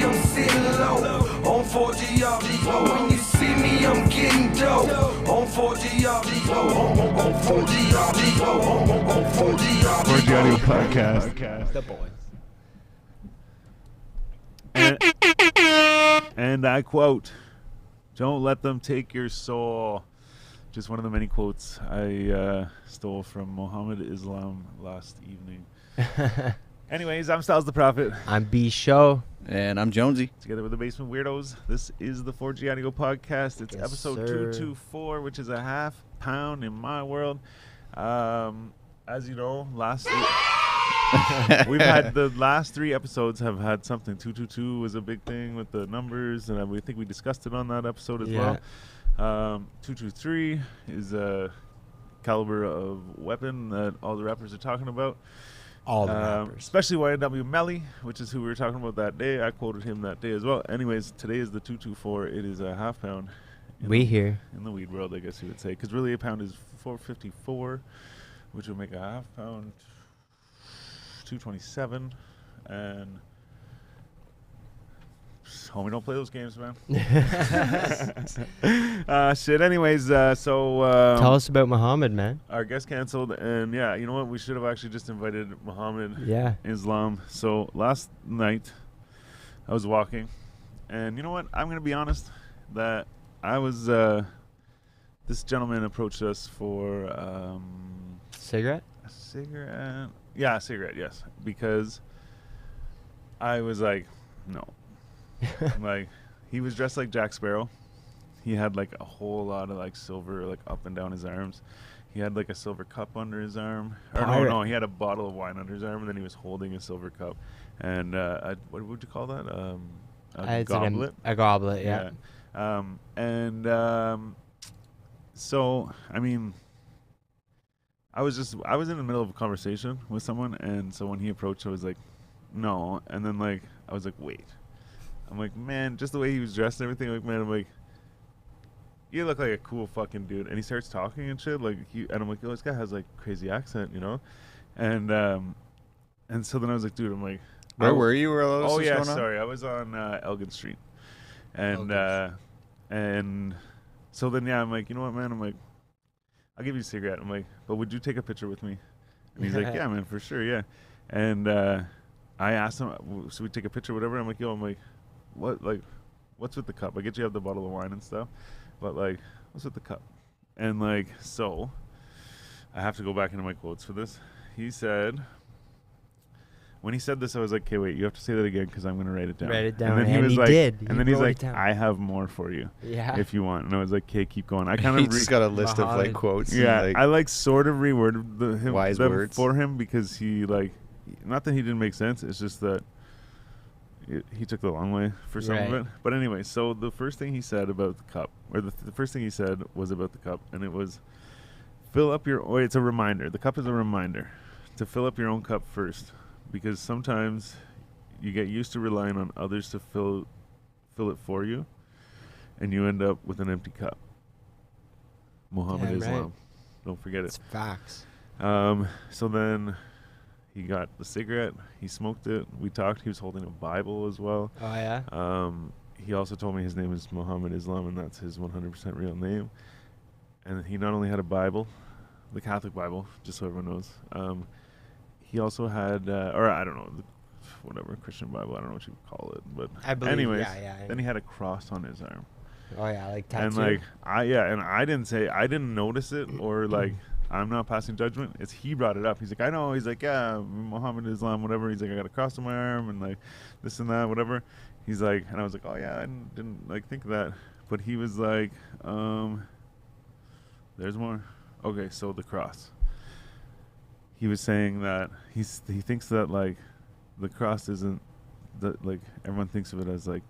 I'm sitting low. On 4G, when you see me, I'm getting dope. On 4G, on 4G, on 4G, 4G Audio Podcast. The boys. And I quote, "Don't let them take your soul." Just one of the many quotes I stole from Mohammed Islam last evening. Anyways, I'm Stylez the Prophet. I'm B Show. And I'm Jonesy. Together with the Basement Weirdos, this is the 4G Audio Podcast. It's Yes, episode sir. 224, which is a half pound in my world. As you know, we've had the last three episodes have had something. 222 was a big thing with the numbers, and we think we discussed it on that episode as well. 223 is a caliber of weapon that all the rappers are talking about. All the rappers. Especially YNW Melly, which is who we were talking about that day. I quoted him that day as well. Anyways, today is the 224. It is a half pound. We here. In the weed world, I guess you would say. Because really a pound is 454, which would make a half pound 227. And homie, don't play those games, man. Shit. Anyways, Tell us about Muhammad, man. our guest canceled, and yeah, you know what? We should have actually just invited Muhammad Yeah. Islam. So last night, I was walking, and you know what? I'm gonna be honest that I was. This gentleman approached us for Cigarette? a cigarette. Yeah, a cigarette. Yes, because I was like, no. Like, he was dressed like Jack Sparrow. He had like a whole lot of like silver like up and down his arms. He had like a silver cup under his arm. Or no, he had a bottle of wine under his arm, and then he was holding a silver cup. And what would you call that? A goblet. A goblet, yeah. So I mean, I was in the middle of a conversation with someone, and so when he approached, I was like, no. And then like I was like, wait. I'm like, man, just the way he was dressed and everything, like, man, I'm like, you look like a cool fucking dude. And he starts talking and shit, like, and I'm like, yo, this guy has like crazy accent, you know? And so then I was like, dude, I'm like, Where were you? Where all this was yeah, going on? sorry, I was on Elgin Street, and so then yeah, I'm like, you know what, man? I'm like, I'll give you a cigarette. I'm like, but would you take a picture with me? And he's like, yeah, man, for sure, yeah. And I asked him, should we take a picture, whatever? I'm like, yo, what's with the cup? I get you have the bottle of wine and stuff, but like, what's with the cup? And like, so I have to go back into my quotes for this. He said, when he said this, I was like, okay, wait, you have to say that again because I'm going to write it down. Write it down. And then he was he like, did. and then he's like, I have more for you Yeah. if you want. And I was like, okay, keep going. I kind He of just got a list of Muhammad. like quotes. yeah, and, I like sort of reworded Wise them words. for him because he like, not that he didn't make sense. It's just that he took the long way for some of Right. it. But anyway, so the first thing he said about the cup, or the first thing he said was about the cup, and it was fill up your. It's a reminder. The cup is a reminder to fill up your own cup first, because sometimes you get used to relying on others to fill it for you, and you end up with an empty cup. Muhammad Damn right. Islam. Don't forget It's it. facts. So then he got the cigarette. He smoked it. We talked. He was holding a Bible as well. Oh, yeah? He also told me his name is Muhammad Islam, and that's his 100% real name. And he not only had a Bible, the Catholic Bible, just so everyone knows. He also had, or I don't know, whatever, Christian Bible. I don't know what you would call it, but I believe, anyways, yeah. then he had a cross on his arm. Oh, yeah, like tattoo. And like I didn't notice it, or like I'm not passing judgment. It's he brought it up. He's like, I know. He's like, yeah, Muhammad Islam, whatever. He's like, I got a cross on my arm and like this and that, whatever. He's like, and I was like, oh yeah, I didn't like think of that. But he was like, there's more. Okay, so the cross. He was saying that he thinks that like the cross isn't that like everyone thinks of it as like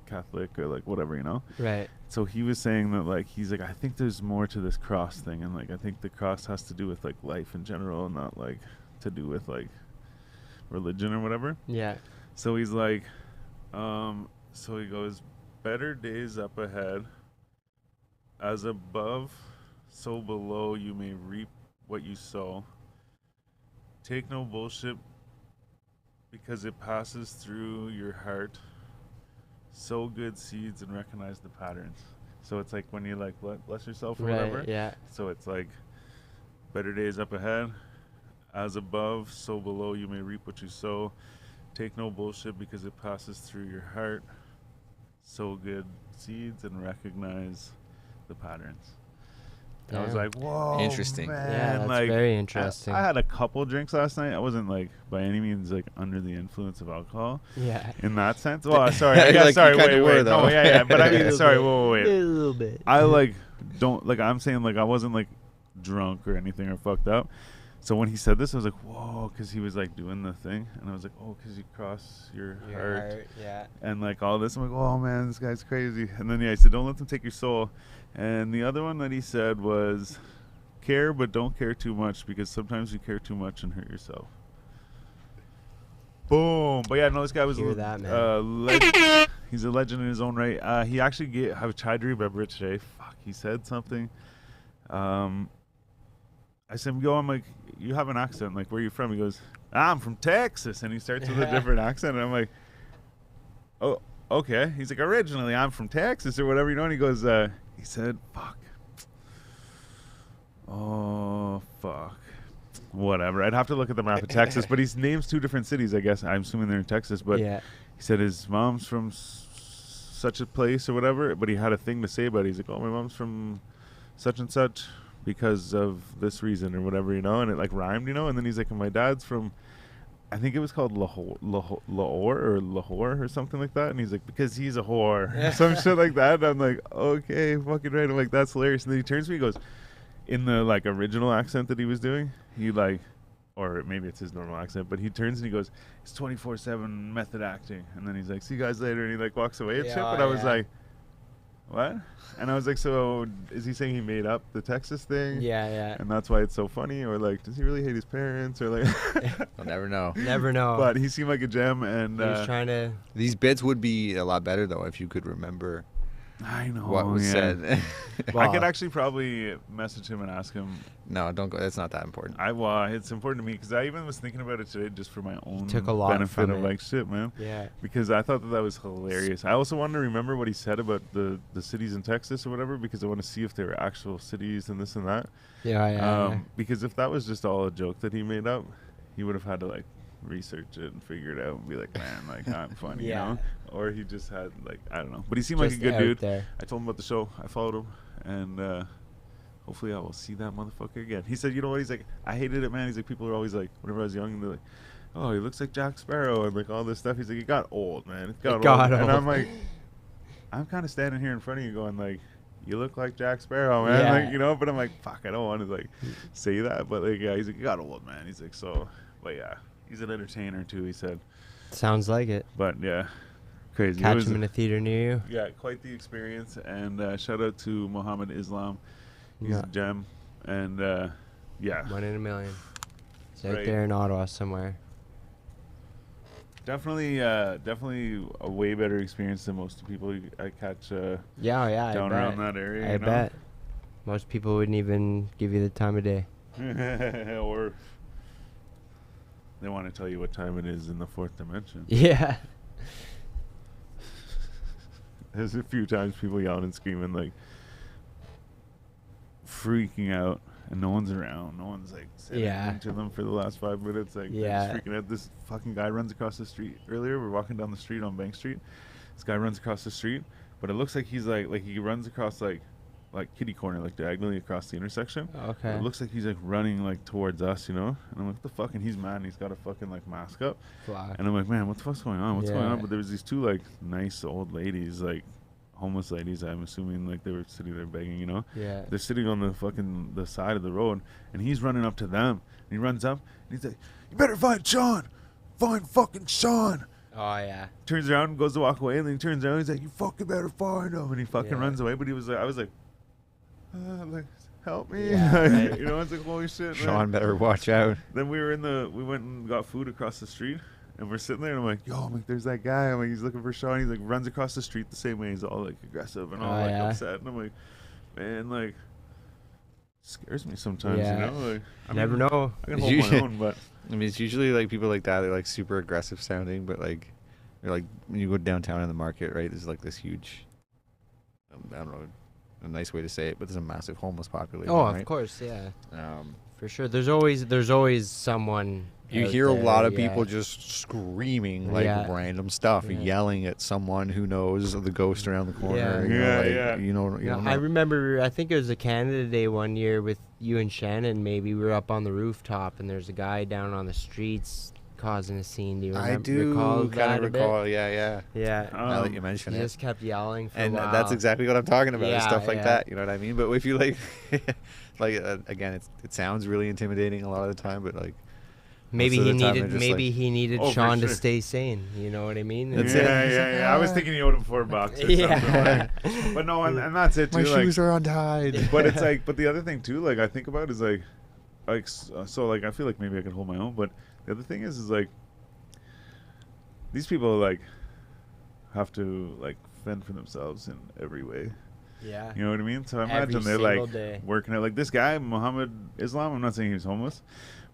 Catholic or like whatever, you know. Right. So he was saying that like he's like, I think there's more to this cross thing, and like I think the cross has to do with like life in general, not like to do with like religion or whatever. Yeah. So he's like, so he goes, better days up ahead, as above, so below you may reap what you sow. Take no bullshit because it passes through your heart sow good seeds and recognize the patterns. So it's like when you like bless yourself or Right. whatever. Yeah. So it's like better days up ahead. As above, so below, you may reap what you sow. Take no bullshit because it passes through your heart. Sow good seeds and recognize the patterns. And I was Damn. like, whoa, Interesting. man. Yeah, that's like, very interesting. I had a couple drinks last night. I wasn't like by any means like under the influence of alcohol Yeah. in that sense. Well, sorry, I guess, Like, you sorry, kinda wait, were, wait, though. no, yeah, but I A mean, little sorry, bit. wait. A little bit. I like don't like I'm saying like I wasn't like drunk or anything or fucked up. So when he said this, I was like, whoa, because he was like doing the thing, and I was like, oh, because you cross your heart. Yeah. And like all this, I'm like, oh man, this guy's crazy. And then he said, don't let them take your soul. And the other one that he said was, care but don't care too much, because sometimes you care too much and hurt yourself. Boom. But yeah, no, this guy was Hear that, man. he's a legend in his own right. He actually I've tried to remember it today. Fuck, he said something. I said, yo, I'm like, you have an accent. Like, where are you from? He goes, I'm from Texas. And he starts with a different accent. And I'm like, oh, okay. He's like, originally, I'm from Texas or whatever, you know. And he goes, he said, fuck. Oh, fuck. Whatever. I'd have to look at the map of Texas. But he names 2 different cities, I guess. I'm assuming they're in Texas. But Yeah. he said his mom's from such a place or whatever. But he had a thing to say about it. He's like, oh, my mom's from such and such because of this reason or whatever, you know. And it like rhymed, you know. And then he's like, and my dad's from, I think it was called Lahore or something like that. And he's like, because he's a whore. Some shit like that. And I'm like, okay, fucking right. I'm like, that's hilarious. And then he turns to me, he goes, in the like original accent that he was doing, he like, or maybe it's his normal accent, but he turns and he goes, it's 24/7 method acting. And then he's like, see you guys later. And he like walks away and shit. But I was like, what? And I was like, so is he saying he made up the Texas thing? Yeah, yeah. And that's why it's so funny? Or like, does he really hate his parents? Or like, I'll never know. Never know. but he seemed like a gem. And he was trying to. These bits would be a lot better though if you could remember I know what was said. I could actually probably message him and ask him. No, don't go. That's not that important. It's important to me because I even was thinking about it today just for my own took a lot benefit from of it. like shit, man. Yeah. Because I thought that was hilarious. I also wanted to remember what he said about the cities in Texas or whatever, because I want to see if they were actual cities and this and that. Yeah. Because if that was just all a joke that he made up, he would have had to like research it and figure it out and be like, man, like I'm funny, Yeah. you know? Or he just had like, I don't know. But he seemed like a Just good out dude. there. I told him about the show. I followed him, and hopefully I will see that motherfucker again. He said, you know what? He's like, I hated it, man. He's like, people are always like, whenever I was young, they're like, oh, he looks like Jack Sparrow and like all this stuff. He's like, it got old, man. It got old. And I'm like, I'm kind of standing here in front of you going like, you look like Jack Sparrow, man. Yeah. Like, you know, but I'm like, fuck, I don't want to like say that. But like, yeah, he's like, you got old, man. He's like, so, but yeah, he's an entertainer too, he said. Sounds like it. But yeah, crazy. It Catch was- him in a theater near you. yeah, quite the experience. And shout out to Muhammad Islam. He's Yeah. a gem. And yeah, 1 in a million. It's out Right. there in Ottawa somewhere. definitely a way better experience than most people I catch Yeah, down I around bet. that area. I you know? bet. Most people wouldn't even give you the time of day. Or they want to tell you what time it is in the 4th dimension. Yeah. There's a few times people yelling and screaming, like freaking out, and no one's around. No one's like saying Yeah. anything to them for the last 5 minutes. Like, they're Yeah. just freaking out. This fucking guy runs across the street earlier. We're walking down the street on Bank Street. This guy runs across the street, but it looks like he's like he runs across like kitty corner, like diagonally across the intersection. Okay. It looks like he's like running like towards us, you know. And I'm like, what the fuck? And he's mad. And he's got a fucking like mask up. Fuck. And I'm like, man, what the fuck's going on? What's going on? Yeah. But there was these 2 like nice old ladies, like homeless ladies. I'm assuming like they were sitting there begging, you know. Yeah. They're sitting on the side of the road, and he's running up to them. And he runs up, and he's like, "You better find Sean, find fucking Sean." Oh yeah. Turns around and goes to walk away, and then he turns around. And he's like, "You fucking better find him," and he fucking Yeah. runs away. But he was like, I was like, like help me, Yeah, right. you know. It's like, holy shit, man. Sean better watch out. Then we went and got food across the street, and we're sitting there, and I'm like, yo, I'm like, there's that guy. I'm like, he's looking for Sean. He's like, runs across the street the same way. He's all like aggressive and all Oh, like yeah. upset. And I'm like, man, like, scares me sometimes, Yeah. you know? Like, I Never mean, know. I can hold my own, but I mean, it's usually like people like that. They're like super aggressive sounding, but like Or like when you go downtown in the market, right? There's like this huge, I don't know, a nice way to say it, but there's a massive homeless population. Oh, right? of course, yeah. Um, For sure. There's always someone. You out hear a there, lot of yeah. people just screaming like Yeah. random stuff, Yeah. yelling at someone who knows the ghost around the corner. Yeah. You know, Yeah, like, yeah. You know, you No, don't I know. remember. I think it was a Canada Day one year with you and Shannon. Maybe we were up on the rooftop, and there's a guy down on the streets causing a scene. Do you remember? I do recall kind that of a bit? recall. Yeah. Yeah. Now that you mention He it. just kept yelling for And a while. that's exactly what I'm talking about. is Yeah, stuff like yeah. that. You know what I mean? But if you like, again, it sounds really intimidating a lot of the time. But like, Maybe most he of the time needed. I'm just Maybe like, he needed Oh, for Sean to sure. stay sane. You know what I mean? That's yeah, it. yeah. I was thinking you owed him $4 or Yeah. something. But no, and that's it too. my like, shoes are untied. but it's like, but the other thing too, like I think about is like so like I feel like maybe I could hold my own, but the other thing is like these people like have to like fend for themselves in every way. Yeah. You know what I mean? So I Every imagine they're single like day. working at like this guy Muhammad Islam. I'm not saying he was homeless,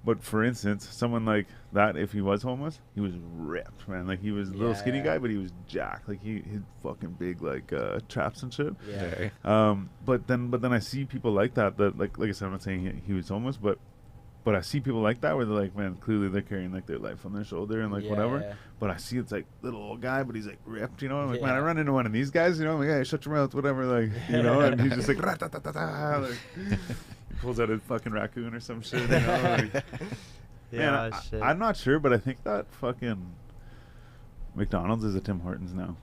but for instance, someone like that, if he was homeless, he was ripped, man. Like he was a little skinny Yeah. guy, but he was jacked. Like he had fucking big like traps and shit. Yeah. But then I see people like that like I said, I'm not saying he was homeless, but I see people like that where they're like, man, clearly they're carrying like their life on their shoulder and like whatever. Yeah. But I see it's like little old guy, but he's like ripped, you know. I'm like, man, Yeah. I run into one of these guys, you know. I'm like, hey, shut your mouth, whatever, like, you know. And he's just like, "Ra-ta-ta-ta-ta," like he pulls out a fucking raccoon or some shit, you know. Like, man, shit. I'm not sure, but I think that fucking McDonald's is a Tim Hortons now.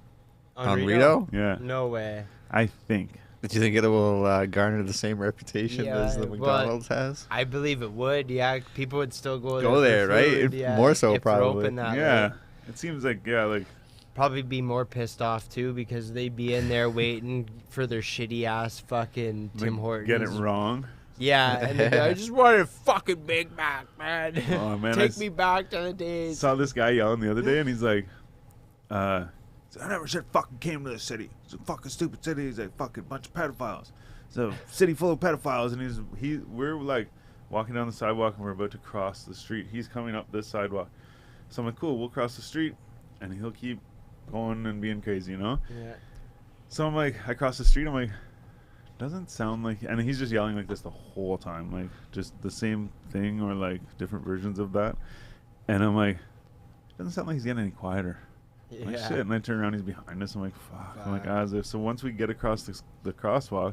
On Rito? Yeah, No way. I think. Do you think it will garner the same reputation as the Yeah, well, McDonald's has? I believe it would. Yeah, people would still go Go there. there, for right? food, If- yeah, more so, if they're probably. open that Yeah, late. it seems like like Probably be more pissed off too because they'd be in there waiting for their shitty ass fucking Tim like, Hortons. get it wrong. Yeah, and they'd be like, I just wanted a fucking Big Mac, man. Oh, man, Take me back to the days. Saw this guy yelling the other day, and he's like, I never said fucking came to this city. It's a fucking stupid city. He's like fucking bunch of pedophiles. It's a city full of pedophiles, and we're like walking down the sidewalk, and we're about to cross the street. He's coming up this sidewalk, so I'm like, cool, we'll cross the street, and he'll keep going and being crazy, you know. Yeah. So I'm like, I cross the street, I'm like, doesn't sound like, and he's just yelling like this the whole time, like just the same thing or like different versions of that, and I'm like, doesn't sound like he's getting any quieter. I'm like, shit, and I turn around, he's behind us. I'm like, fuck. I'm like, as if. So once we get across the crosswalk,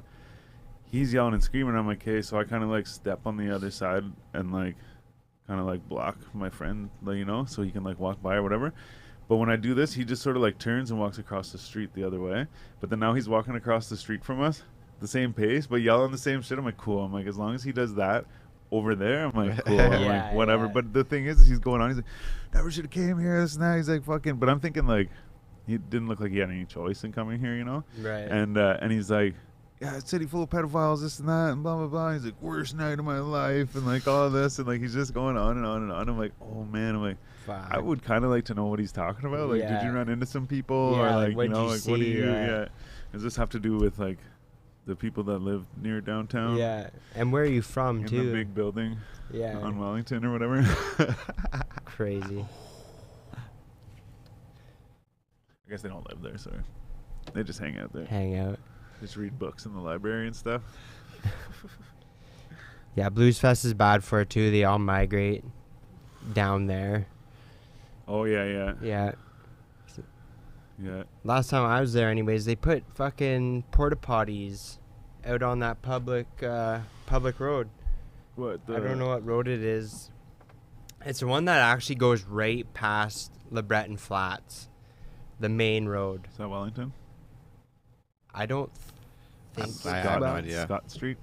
he's yelling and screaming. I'm like, okay. So I kind of like step on the other side and like kind of like block my friend, like, you know, so he can like walk by or whatever. But when I do this, he just sort of like turns and walks across the street the other way. But then now he's walking across the street from us, the same pace, but yelling the same shit. I'm like, cool. I'm like, as long as he does that over there, I'm like, cool. I'm Yeah, like, whatever. yeah. But the thing is he's going on. He's like, never should have came here. This and that. He's like, fucking. But I'm thinking like, he didn't look like he had any choice in coming here, you know. Right. And he's like, yeah, it's city full of pedophiles, this and that, and blah blah blah. He's like, worst night of my life, and like all this, and like he's just going on and on and on. I'm like, oh man. I'm like, Fuck. I would kind of like to know what he's talking about. Like, did Yeah. you run into some people, Yeah, or like, like, you what'd know, you like what do see? you? Yeah. Yeah. Does this have to do with like the people that live near downtown? Yeah. And where are you from In too? the big building Yeah. on Wellington or whatever. Crazy. I guess they don't live there, so they just hang out there. Hang out. Just read books in the library and stuff. Yeah, Blues Fest is bad for it too. They all migrate down there. Oh yeah. Yeah. Yeah. Last time I was there, anyways, they put fucking porta potties out on that public road. What? I don't know what road it is. It's the one that actually goes right past LeBreton Flats, the main road. Is that Wellington? I don't think I have no so. idea. Scott Street.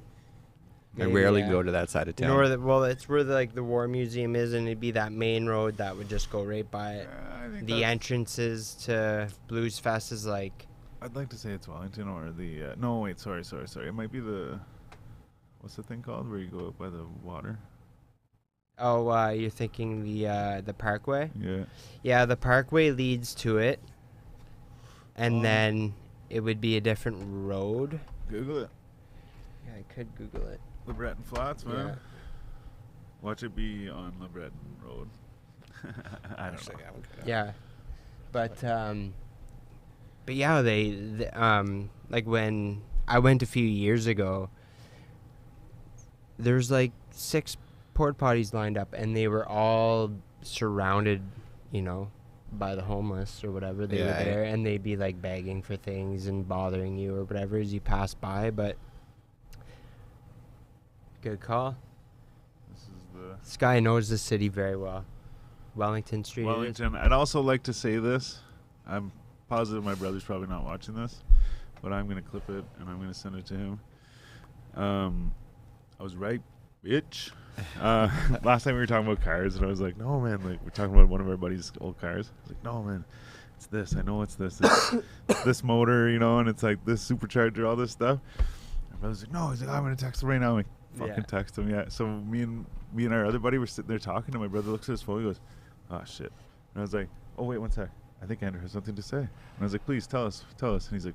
I rarely Yeah. go to that side of You town. know where it's where the War Museum is, and it'd be that main road that would just go right by it. I think The entrances to Blues Fest is like, I'd like to say it's Wellington or the. No, wait. Sorry. It might be the. What's the thing called where you go up by the water? oh, you're thinking the Parkway? Yeah. Yeah, the Parkway leads to it, and Oh. then it would be a different road. Google it. Yeah, I could Google it. The Breton Flats, man. Yeah. Watch it be on the Breton Road. I don't know. Yeah. But yeah, like when I went a few years ago, there's like 6 port potties lined up, and they were all surrounded, by the homeless or whatever. They were there, and they'd be like begging for things and bothering you or whatever as you pass by. But good call. This guy knows the city very well. Wellington Street. Wellington. I'd also like to say this. I'm positive my brother's probably not watching this, but I'm going to clip it and I'm going to send it to him. I was right, bitch. Last time we were talking about cars, and I was like, no, man. Like, we're talking about one of our buddy's old cars. I was like, no, man. It's this. I know it's this. It's this motor, and it's like this supercharger, all this stuff. My brother's like, no. He's like, I'm going to text him right now. I'm like, fucking text him, yeah. So me and our other buddy were sitting there talking, and my brother looks at his phone. He goes, oh, shit. And I was like, oh, wait, one sec. I think Andrew has something to say. And I was like, please, tell us. And he's like,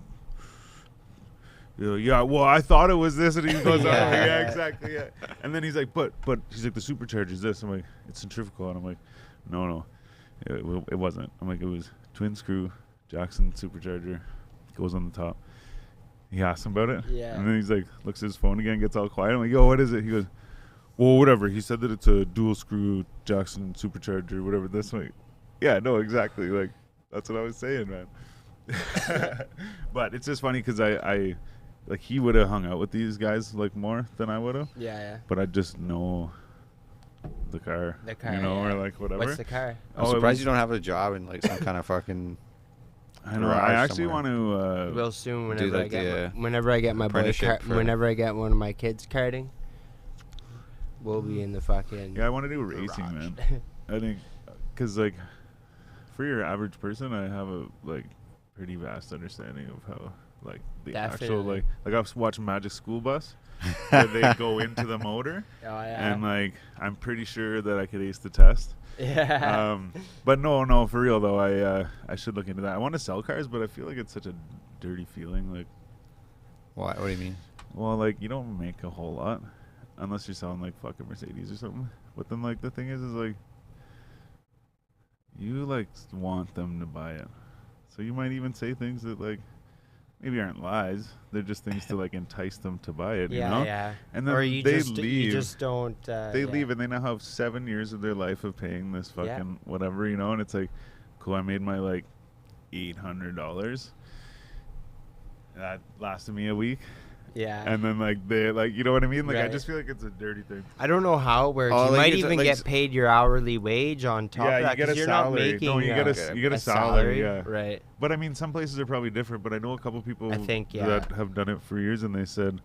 yeah, well, I thought it was this. And he goes, yeah, exactly, yeah. And then he's like, but he's like, the supercharger is this. I'm like, it's centrifugal. And I'm like, no, it wasn't. I'm like, it was twin screw, Jackson supercharger, goes on the top. He asked him about it. Yeah. And then he's like, looks at his phone again, gets all quiet. I'm like, yo, what is it? He goes, well, whatever. He said that it's a dual screw Jackson supercharger, whatever. This way. Yeah, no, exactly. Like, that's what I was saying, man. But it's just funny because I like, he would have hung out with these guys like more than I would have. Yeah. But I just know the car, or like whatever. What's the car? I'm surprised you don't have a job in like some kind of fucking. I know. I actually want to. Real soon, whenever I get my boy whenever I get one of my kids karting, we'll be in the fucking. Yeah, I want to do racing, man. I think, cause like, for your average person, I have a like pretty vast understanding of how like the actual like I've watched Magic School Bus, where they go into the motor. Oh yeah. And like I'm pretty sure that I could ace the test. Yeah. But no, for real though, I should look into that. I want to sell cars, but I feel like it's such a dirty feeling. Like, what do you mean? Well, like, you don't make a whole lot unless you're selling like fucking Mercedes or something. But then like the thing is like you like want them to buy it, so you might even say things that like maybe aren't lies. They're just things to like entice them to buy it. Yeah, you know? yeah. And then or leave. You just don't. They leave, and they now have 7 years of their life of paying this fucking whatever, and it's like, cool. I made my like $800. That lasted me a week. Yeah. And then like they like, you know what I mean? Like right. I just feel like it's a dirty thing. I don't know how it works. You might even get paid your hourly wage on top of that. Yeah, you get a salary. No, you get a salary. Yeah. Right. But I mean, some places are probably different. But I know a couple people that have done it for years, and they said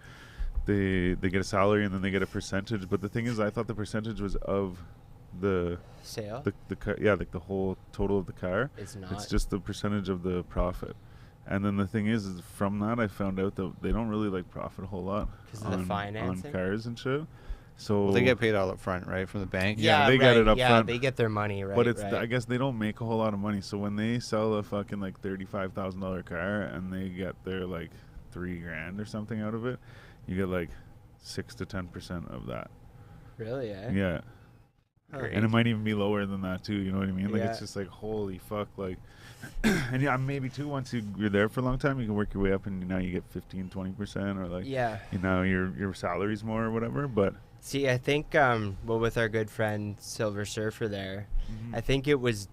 they get a salary and then they get a percentage. But the thing is, I thought the percentage was of the sale. The car, yeah, like the whole total of the car. It's not. It's just the percentage of the profit. And then the thing is from that I found out that they don't really like profit a whole lot on cars and shit. So they get paid all up front, right, from the bank. Yeah, they get it up front. Yeah, they get their money, right? But it's I guess they don't make a whole lot of money. So when they sell a fucking like $35,000 car and they get their like $3,000 or something out of it, you get like 6 to 10% of that. Really? Eh? Yeah. Great. And it might even be lower than that too. You know what I mean? Like it's just like holy fuck, like. And yeah, maybe too, once you're there for a long time, you can work your way up, and now you get 15-20%, or like your salary's more or whatever. But see, I think with our good friend Silver Surfer there, I think it was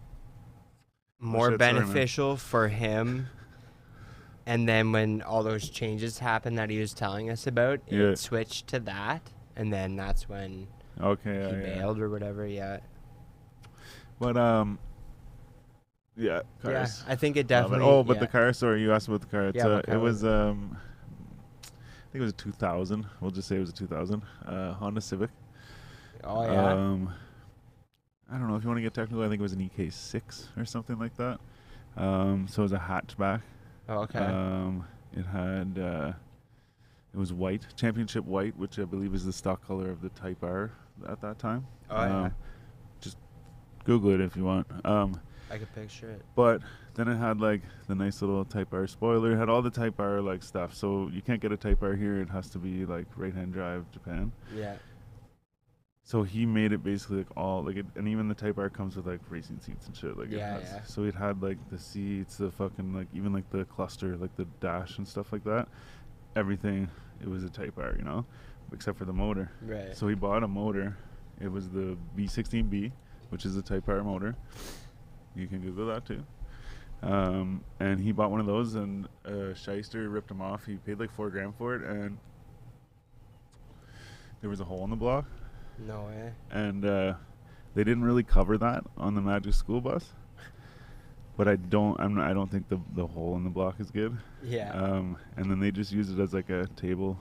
more beneficial for him. And then when all those changes happened that he was telling us about, it switched to that, and then that's when he bailed or whatever. Yeah. But yeah, cars. Yeah, I think it definitely. But the car. Sorry, you asked about the car. It's, it was I think it was a 2000. We'll just say it was a 2000 Honda Civic. Oh yeah. I don't know if you want to get technical. I think it was an EK6 or something like that. So it was a hatchback. Oh, okay. It had it was white, championship white, which I believe is the stock color of the Type R at that time. Oh yeah. Just Google it if you want. I could picture it. But then it had like the nice little Type R spoiler. It had all the Type R like stuff. So you can't get a Type R here. It has to be like right-hand drive Japan. Yeah. So he made it basically like all like it, and even the Type R comes with like racing seats and shit. Like Yeah, it has, yeah. so it had like the seats, the fucking like even like the cluster, like the dash and stuff like that. Everything, it was a Type R, you know, except for the motor. Right. So he bought a motor. It was the V16B, which is a Type R motor. You can Google that too. And he bought one of those, and Shyster ripped him off. He paid like $4,000 for it, and there was a hole in the block. No way. And they didn't really cover that on the Magic School Bus. But I don't think the hole in the block is good. Yeah. And then they just used it as like a table,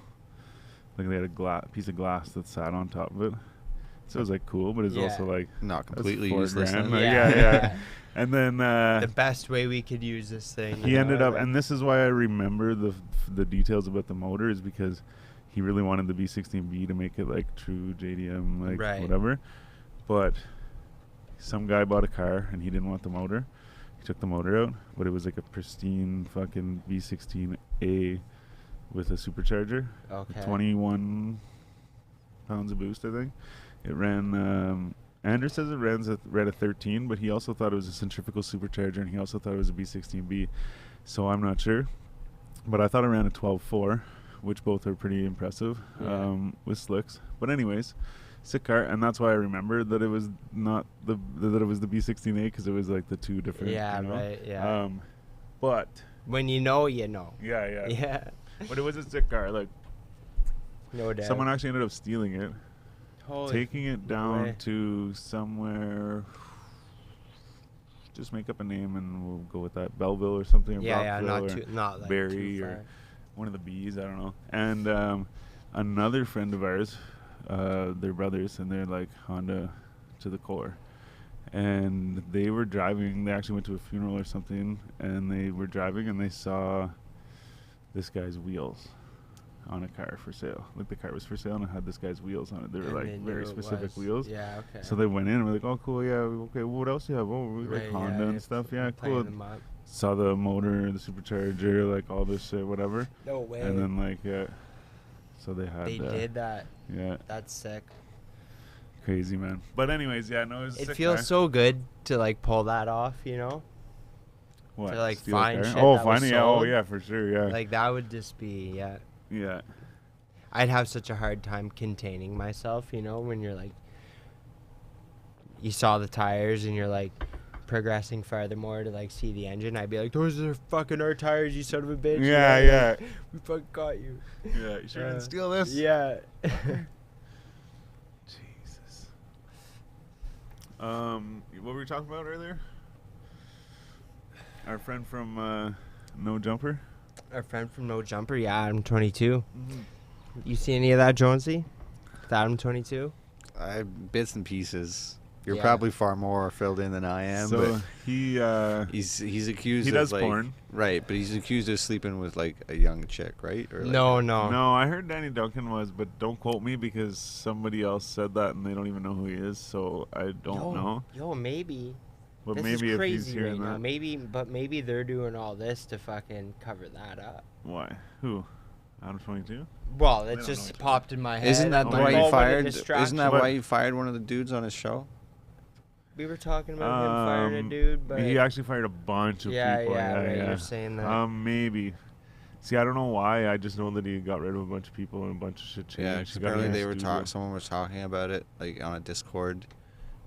like they had a piece of glass that sat on top of it. So it was like cool, but it's also like not that's completely $4,000. useless. Then. Like, Yeah. yeah. And then The best way we could use this thing. he ended up, and this is why I remember the details about the motor, is because he really wanted the V16B to make it like true JDM, like Right. whatever. But some guy bought a car and he didn't want the motor. He took the motor out, but it was like a pristine fucking V16A with a supercharger. Okay. 21 pounds of boost, I think. It ran, Anders says it ran a 13, but he also thought it was a centrifugal supercharger, and he also thought it was a B16B. So I'm not sure. But I thought it ran a 12.4, which both are pretty impressive with slicks. But anyways, sick car, and that's why I remember that it was not that it was the B16A, because it was like the two different. Yeah, you know? right. Yeah. But When you know, you know. yeah. Yeah. But it was a sick car. Like No doubt. someone actually ended up stealing it. Holy Taking it no down way. to somewhere, just make up a name and we'll go with that. Belleville or something. Or Yeah, Brockville not or too, not like Barrie too or far. one of the B's, I don't know. And another friend of ours, they're brothers, and they're like Honda to the core. And they were driving, they actually went to a funeral or something, and they were driving and they saw this guy's wheels on a car for sale. Like the car was for sale and it had this guy's wheels on it. They were And like they knew very it specific was. wheels. Yeah, okay. So they went in and were like, oh cool, yeah, okay, well, what else do you have? Oh, we like Right, Honda yeah, and stuff. Yeah, playing cool. them up. Saw the motor, the supercharger, like all this shit, whatever. No way. And then like, yeah. So they had. They did that. Yeah, That's sick. crazy man. But anyways, yeah, no, it was a It sick feels guy. so good to like pull that off, you know? What? to, like, steal a find car? shit Oh, that was finding, yeah, oh sold. yeah, for sure, yeah, Like that would just be, yeah. yeah. I'd have such a hard time containing myself, you know, when you're like, you saw the tires and you're like progressing furthermore to like see the engine. I'd be like, those are fucking our tires, you son of a bitch. Yeah, You know, yeah. like, we fucking got you. Yeah, you sure didn't steal this? Yeah. Jesus. What were we talking about earlier? Our friend from No Jumper. Our friend from No Jumper, yeah, Adam 22. Mm-hmm. You see any of that, Jonesy? With Adam 22? Bits and pieces. You're Yeah. probably far more filled in than I am, So but he he's accused. does of, like, porn. right? But he's accused of sleeping with like a young chick, right? Or like No. No, I heard Danny Duncan was, but don't quote me because somebody else said that and they don't even know who he is, so I don't know. Yo, maybe. But This maybe is if crazy he's hearing right now. that, Maybe they're doing all this to fucking cover that up. why? Who? Adam 22? Well, They it don't just know each popped in my head. Isn't that Oh, why maybe. he Moment of fired? distraction. Isn't that But- why he fired one of the dudes on his show? We were talking about him firing a dude, but he actually fired a bunch of yeah, people. yeah, right. yeah. You're saying that. Maybe. See, I don't know why. I just know that he got rid of a bunch of people and a bunch of shit changed. Yeah, He 'cause got rid apparently of they his were studio. someone was talking about it like on a Discord,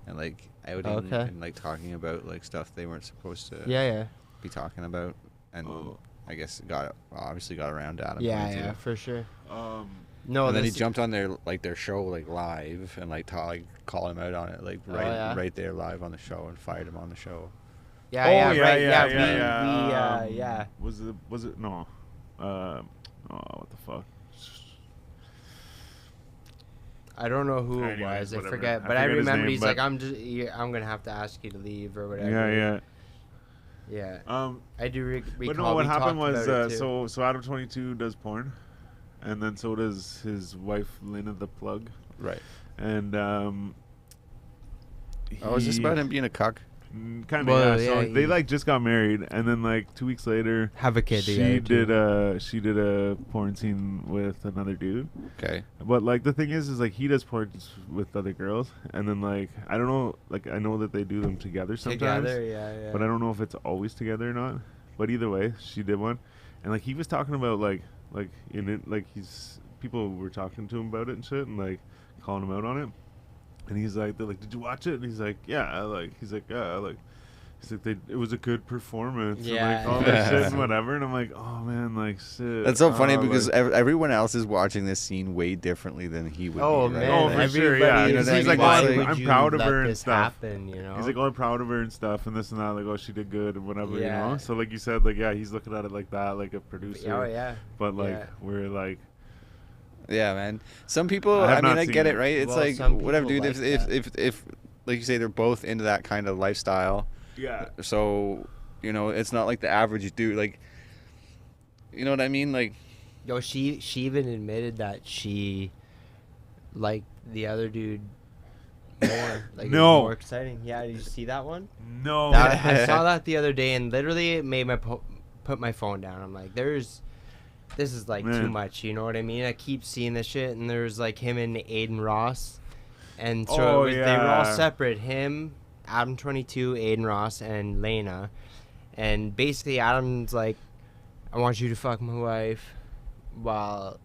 and like outing Okay. and like talking about like stuff they weren't supposed to yeah. be talking about, and Oh. I guess it obviously got around to Adam. Yeah, 22. yeah, for sure. Um, No, And then he this- jumped on their show like live and like call him out on it like Oh, yeah? right there live on the show and fired him on the show. Yeah, yeah, right. Yeah, yeah. we, yeah. Was it no? Oh, what the fuck? I don't know who Anyways, it was. I whatever. forget. I But I forget his remember name, he's but- like, I'm gonna have to ask you to leave or whatever. Yeah. Yeah. I do recall. But no, what we happened talked was about it, too. so Adam 22 does porn, and then so does his wife Lena the Plug, Right. and Oh, is this about him being a cuck? Kind of, Well, yeah. So yeah, they like just got married, and then like 2 weeks later, Have a kid she together. did a porn scene with another dude. Okay. But like the thing is like he does porn with other girls, and then like I don't know, like I know that they do them together sometimes, Together, yeah. but I don't know if it's always together or not. But either way, she did one, and like he was talking about like in it, like people were talking to him about it and shit, and like calling him out on it. And he's like, they're like, did you watch it? And he's like, yeah. He's like, it was a good performance. Yeah. And like all that shit and whatever. And I'm like, oh man, like shit. That's so funny because like, everyone else is watching this scene way differently than he would. Oh be, right? man, Oh, for sure, yeah. everybody is He's like, why oh, would I'm you proud of let her and this stuff. happen, you know? he's like, oh, I'm proud of her and stuff and this and that. Like, oh, she did good and whatever, Yeah. you know. So like you said, like yeah, he's looking at it like that, like a producer. Oh yeah. But like Yeah. we're like. Yeah, man. Some people, I have I mean, not I seen get it. it, right? It's Well, like some whatever, people dude. like If like you say, they're both into that kind of lifestyle. Yeah. So, you know, it's not like the average dude. Like, you know what I mean? Like, Yo, she even admitted that she liked the other dude more. Like, it was No. more exciting. Yeah, did you see that one? No. I saw that the other day, and literally it made my put my phone down. I'm like, this is like too Man. much. You know what I mean? I keep seeing this shit, and there's like him and Aiden Ross, and so Oh, they were all yeah. separate. Him, Adam 22, Aiden Ross, and Lena, and basically Adam's like, I want you to fuck my wife, while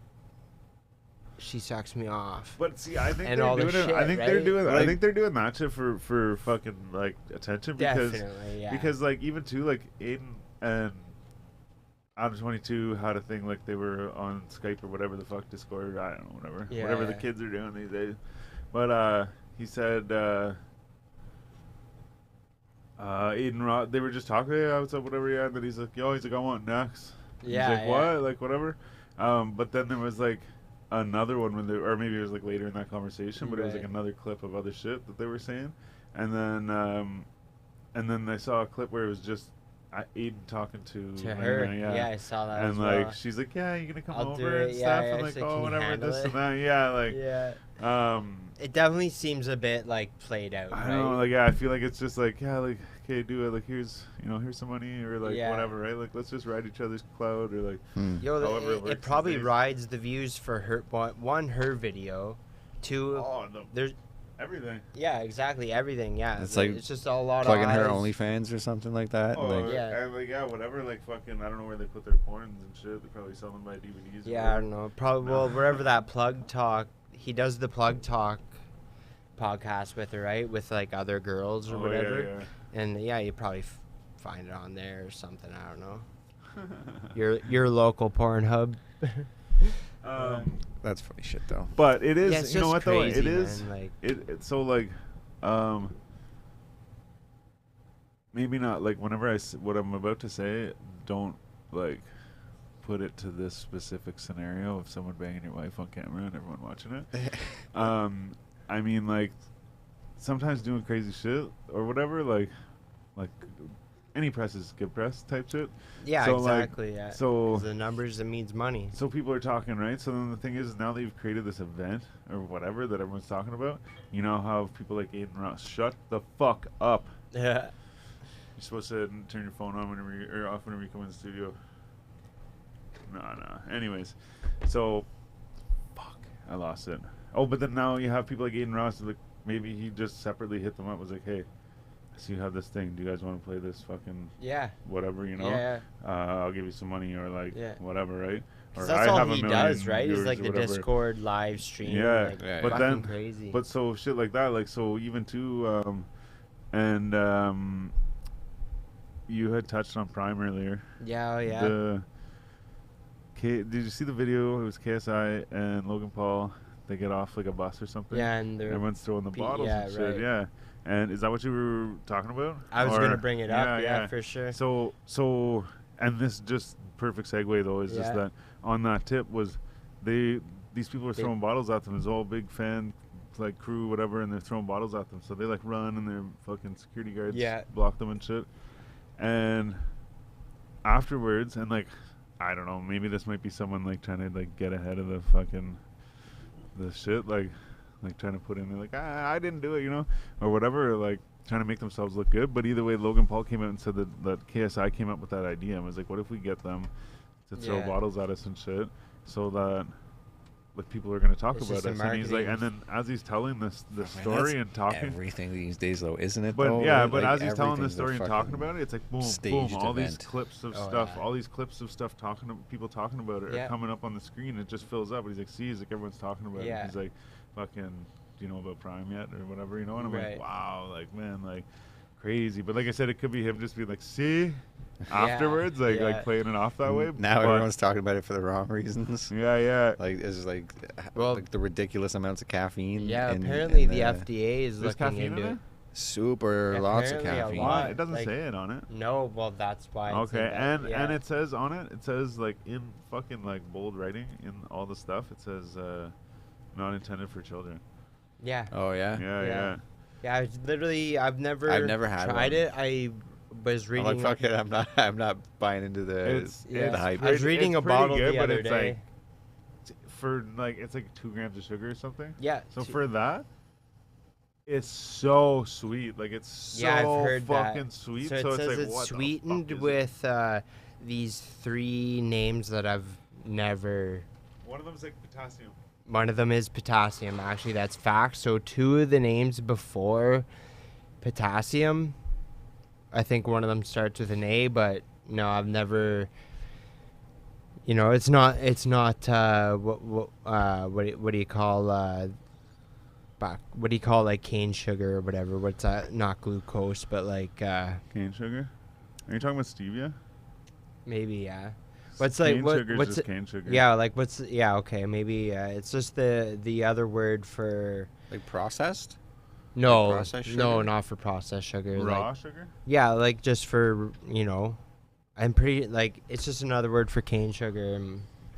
she sucks me off. But see, I think And they're all the doing it. shit, I think they're right? doing. I Like- think they're doing that shit for fucking like attention because Definitely, yeah. because like even too like Aiden and Adam 22 had a thing like they were on Skype or whatever the fuck, Discord, I don't know, whatever Yeah, whatever the yeah. kids are doing these days. But he said Aiden Ross, they were just talking, hey, what's up, whatever, yeah, and then he's like, yo, he's like, I want next. Yeah, He's like, yeah. what? Like whatever. But then there was like another one when they, or maybe it was like later in that conversation, but it was like Right. another clip of other shit that they were saying, and then I saw a clip where it was just Aiden talking to her. Lena, Yeah, I saw that. and as like well. she's like, yeah, you gonna come I'll do over and it, stuff, yeah, and yeah, like, she's like, oh, "Can you whatever, handle this it?" and that, yeah, like, Yeah. It definitely seems a bit like played out. I right? don't know, like, yeah, I feel like it's just like, yeah, like, okay, do it, like, here's some money, or like, Yeah. whatever, right? Like, let's just ride each other's cloud, or like, Yo, however it it works probably these days. rides the views for her. One, her video. Two, there's everything. yeah, exactly everything. Yeah, It's like it's just a lot plugging of her eyes. OnlyFans or something like that. Oh, like, Yeah. and like, yeah, whatever, like, fucking, I don't know where they put their porns and shit. They probably sell them by DVDs. or Yeah, I whatever. don't know. Probably well, wherever that Plug Talk, he does the Plug Talk podcast with her, right? With like other girls or Oh, whatever. yeah, And yeah, you probably find it on there or something. I don't know. yeah. Your local Pornhub. that's funny shit though. But it is, Yeah, it's you know just what though? crazy, It is. man, like- It's so like, maybe not like whenever what I'm about to say, don't like put it to this specific scenario of someone banging your wife on camera and everyone watching it. I mean, like, sometimes doing crazy shit or whatever, like any press is good press type shit. Yeah, So, like, exactly. Yeah. so- 'Cause the numbers, it means money. So people are talking, right? So then the thing is, now that you've created this event or whatever that everyone's talking about, you know how people like Aiden Ross, shut the fuck up. Yeah. You're supposed to turn your phone on whenever or off whenever you come in the studio. No. Anyways, so fuck, I lost it. Oh, but then now you have people like Aiden Ross. Like maybe he just separately hit them up. Was like, hey, I see you have this thing. Do you guys want to play this fucking Yeah. whatever? You know, Yeah. I'll give you some money or like Yeah. whatever, right? 'Cause Or that's I all have a he million does, right? Is viewers like or the whatever. Discord live stream. Yeah, like, Yeah, but fucking then, crazy. but so shit like that, like so even too, you had touched on Prime earlier. yeah, oh, yeah. Did you see the video? It was KSI and Logan Paul. They get off like a bus or something. Yeah, and they're everyone's throwing the bottles yeah, and shit. right. Yeah, and is that what you were talking about? I was Or- gonna bring it up. Yeah, for sure. So, and this just perfect segue though is just Yeah. that on that tip was these people were They- throwing bottles at them. It's all big fan like crew whatever, and they're throwing bottles at them. So they like run and their fucking security guards Yeah. block them and shit. And afterwards, and like I don't know, maybe this might be someone like trying to like get ahead of the shit, like trying to put in there like I didn't do it, you know, or whatever. Like trying to make themselves look good. But either way, Logan Paul came out and said that KSI came up with that idea and was like, what if we get them to throw bottles at us and shit, so that like people are going to talk about us. And he's like, and then as he's telling this story and talking, everything these days though, isn't it? But though? yeah, but like as he's telling the story and talking about it, it's like boom, boom, all these clips of all these clips of stuff people talking about it are coming up on the screen. It just fills up. And he's like, see, he's like, everyone's talking about it. He's like, fucking, do you know about Prime yet or whatever, you know? And I'm like, wow, like, man, like, crazy. But like I said, it could be him just being like, see, afterwards, like playing it off that way. Now everyone's talking about it for the wrong reasons. Like it's like, like the ridiculous amounts of caffeine. Yeah, apparently the FDA is looking into it. Super lots of caffeine. It doesn't say it on it. No, well that's why. Okay, and it says on it, it says like in fucking like bold writing in all the stuff, it says not intended for children. Yeah. Oh yeah. Yeah. Yeah, I've never had tried it. I was reading. I'm like, fuck it, I'm not buying into the hype. I was reading a bottle the other day. For like, it's like 2 grams of sugar or something. Yeah. So for that, it's so sweet. Like it's so I've heard fucking sweet. So it says like, it's what sweetened with these 3 names that I've never. One of them is like potassium. One of them is potassium. Actually, that's fact. So 2 of the names before potassium, I think one of them starts with an A, but no, I've never. You know, it's not. What do you call? What do you call like cane sugar or whatever? What's that? Not glucose, but like. Cane sugar? Are you talking about stevia? Maybe, yeah. What's like what's just cane sugar? Yeah, like what's okay, maybe it's just the other word for like processed? No, like processed sugar? No, not for processed sugar. Raw like, sugar? Yeah, like just for I'm pretty like it's just another word for cane sugar.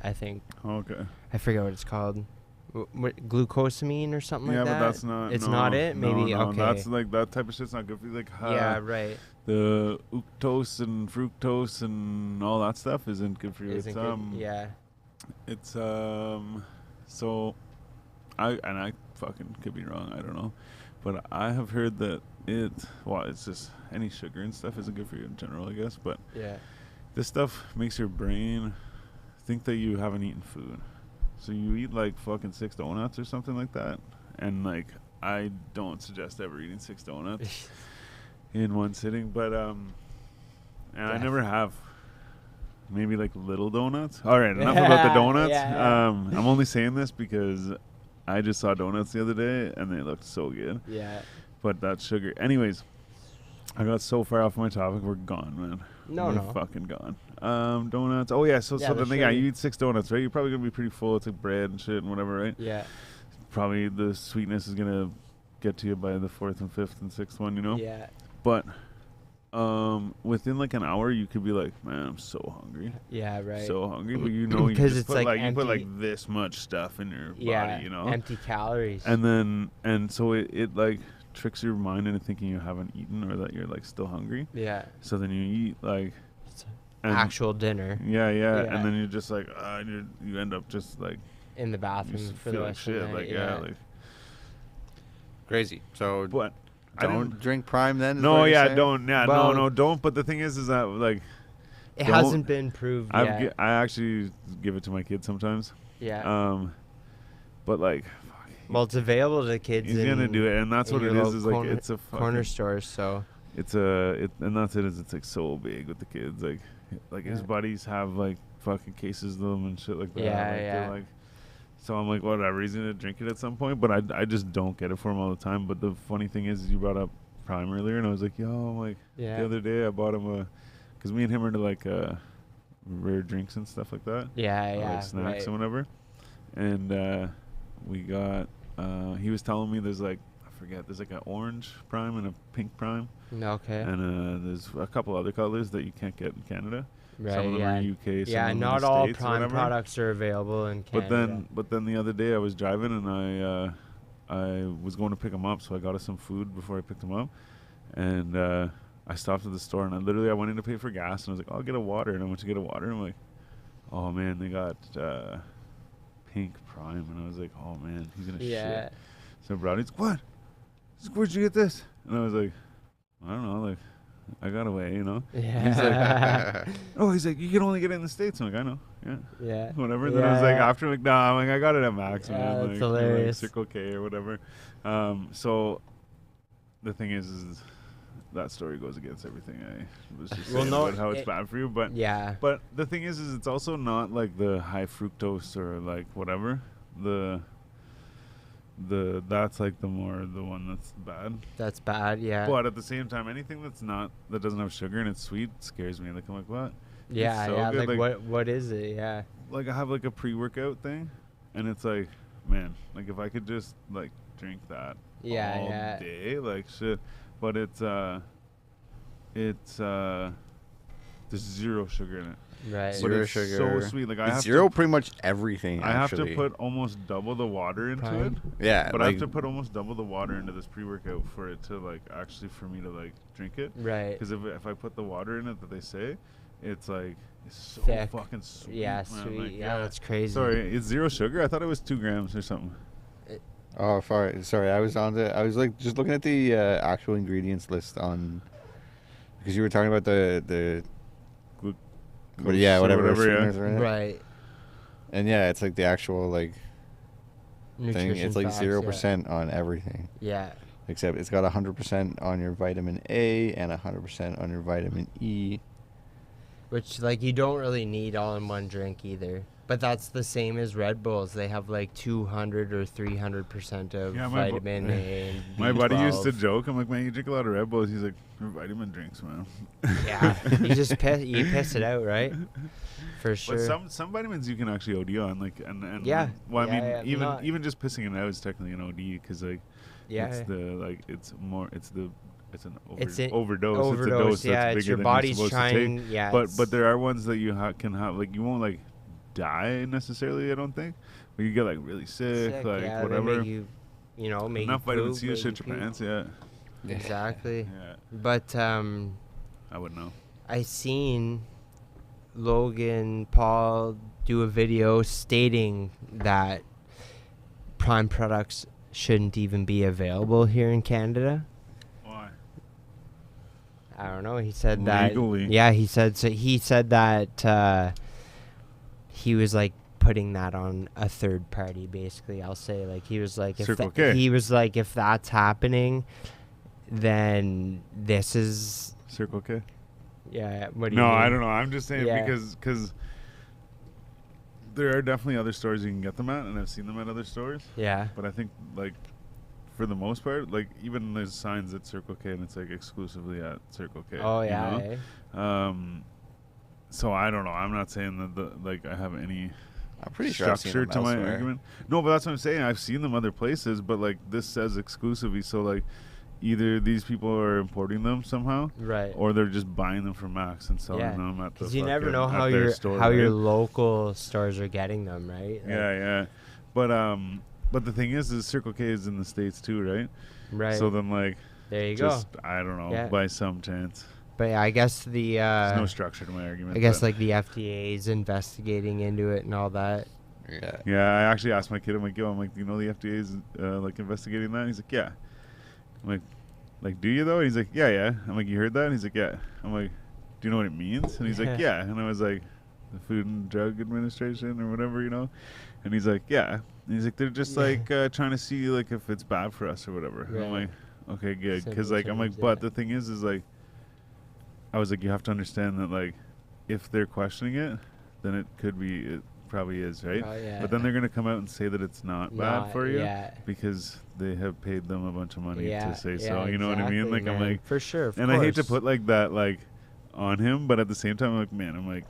I think. Okay. I forget what it's called. What, glucosamine or something like that? Yeah, but that's not. It's not it. Maybe okay. That's like that type of shit's not good for you. Like yeah, right. The fructose and fructose and all that stuff isn't good for you. Isn't good. Yeah. It's so I fucking could be wrong. I don't know, but I have heard that it's just any sugar and stuff isn't good for you in general, I guess. But yeah, this stuff makes your brain think that you haven't eaten food. So you eat like fucking 6 donuts or something like that, and like I don't suggest ever eating 6 donuts in one sitting, but and I never have. Maybe like little donuts. All right, enough about the donuts. I'm only saying this because I just saw donuts the other day and they looked so good. Yeah. But that's sugar. Anyways, I got so far off my topic. We're gone, man. We're fucking gone. Donuts. Oh yeah. So then you eat 6 donuts, right? You're probably gonna be pretty full. It's like bread and shit and whatever, right? Yeah. Probably the sweetness is gonna get to you by the 4th and 5th and 6th one, you know. Yeah. But within like an hour, you could be like, man, I'm so hungry. Yeah, right. So hungry, but you know, you just put like you put like this much stuff in your body, you know, empty calories. And so it like tricks your mind into thinking you haven't eaten or that you're like still hungry. Yeah. So then you eat like actual dinner. Yeah, and then you're just like you end up just like in the bathroom for the rest of the night. Like crazy. So what? Don't drink Prime then? No, don't. Yeah, no, don't. But the thing is that like it hasn't been proved yet. I actually give it to my kids sometimes. Yeah. But like. Well, it's available to kids. He's gonna do it, and that's what it is. Is like it's a corner store, so. And that's it. Is it's like so big with the kids, like his buddies have like fucking cases of them and shit like that. Yeah. Like, so I'm like, whatever, he's gonna drink it at some point, but I just don't get it for him all the time. But the funny thing is you brought up Prime earlier, and I was like, the other day I bought him because me and him are into like rare drinks and stuff like that. Like snacks and whatever. And we got. He was telling me there's like an orange Prime and a pink Prime. Okay. And there's a couple other colors that you can't get in Canada. Right. Some of them are UK. Some of them not are all States Prime products are available in Canada. But then the other day I was driving and I was going to pick him up, so I got us some food before I picked him up, and I stopped at the store and I went in to pay for gas and I was like, I'll get a water, and I went to get a water and I'm like, oh man, they got pink Prime, and I was like, oh man, he's gonna shit. So I brought it. He's like, what? He's like, where'd you get this? And I was like, I don't know, like, I got away, you know. Yeah. He's like, you can only get it in the States. I'm like, I know, yeah. Yeah. Whatever. And then I was like, Yeah. after, like, nah, I'm like, I got it at Max, Yeah, man. that's Like, hilarious. Circle K or whatever. So the thing is that story goes against everything I was just saying about how it's bad for you. But yeah. But the thing is it's also not like the high fructose or like whatever. That's like the one that's bad. That's bad, yeah. But at the same time, anything that doesn't have sugar and it's sweet scares me. Like I'm like, what? Yeah, so yeah. good. Like what is it? Yeah. Like I have like a pre-workout thing, and it's like, man, like if I could just like drink that all day, like shit. But there's zero sugar in it. Right. But Zero it's sugar. so sweet. Like I have zero pretty much everything. I have actually. to put almost double the water into it. Yeah, but I have to put almost double the water into this pre-workout for it to like actually for me to like drink it. Right. Because if I put the water in it that they say, it's like it's so thick. fucking sweet. Yeah, man. sweet. Like, yeah, that's crazy. Sorry, it's zero sugar. I thought it was 2 grams or something. Oh, sorry. I was like just looking at the actual ingredients list on, because you were talking about the but yeah, whatever sweeteners are in it. Right. And yeah, it's like the actual like Nutrition thing. It's like facts, 0% on everything. Yeah. Except it's got 100% on your vitamin A and 100% on your vitamin E. Which like you don't really need all in one drink either. But that's the same as Red Bulls. They have like 200 or 300% of vitamin A and B12. My buddy used to joke. I'm like, man, you drink a lot of Red Bulls. He's like, "They're vitamin drinks, man." Yeah, you piss it out, right? For sure. But some vitamins you can actually OD on, like, and yeah. Well, I mean, yeah, even just pissing it out is technically an OD because like, it's an overdose. It's a dose that's bigger your than body's you're supposed to take. Yeah. But there are ones that you can have, like, you won't like die necessarily, I don't think, but you get like really sick like whatever. Make you make enough you vitamin poop, C to shit your pants. Yeah, exactly. Yeah, but I wouldn't know. I seen Logan Paul do a video stating that Prime products shouldn't even be available here in Canada. Why? I don't know. He said Legally. that. Yeah, he said so. He said that he was like putting that on a third party. Basically, I'll say like he was like if that's happening, then this is Circle K. Yeah. What do you No, mean? I don't know. I'm just saying Yeah. because there are definitely other stores you can get them at, and I've seen them at other stores. Yeah. But I think like for the most part, like even there's signs at Circle K, and it's like exclusively at Circle K. Oh yeah. You know? So I don't know. I'm not saying that I have any I'm pretty sure I've seen structure them to my elsewhere. argument. No, but that's what I'm saying. I've seen them other places, but like this says exclusively. So like either these people are importing them somehow, Right. or they're just buying them from Max and selling Yeah. them at the. Because you never know how your your local stores are getting them, right? Like, yeah. But the thing is Circle K is in the States too, right? Right. So then like there you just go. I don't know, Yeah. by some chance. But yeah, I guess There's no structure to my argument. I guess but like the FDA is investigating into it and all that. Yeah. yeah, I actually asked my kid. I'm like, do you know the FDA is like investigating that? And he's like, yeah. I'm like, do you though? And he's like, yeah. I'm like, you heard that? And he's like, yeah. I'm like, do you know what it means? And he's like, yeah. And I was like, the Food and Drug Administration or whatever, you know? And he's like, yeah. And he's like, they're just like trying to see like if it's bad for us or whatever. And I'm Right. like, okay, good. Simple Because like I'm like, terms, but yeah. the thing is like, I was like, you have to understand that like, if they're questioning it, then it probably is, right? Oh, yeah. But then they're gonna come out and say that it's not bad for you Yeah. because they have paid them a bunch of money to say so. Yeah, You know what I mean? exactly, Like I'm man. like, for sure. Of and course. I hate to put like that like on him, but at the same time, I'm like,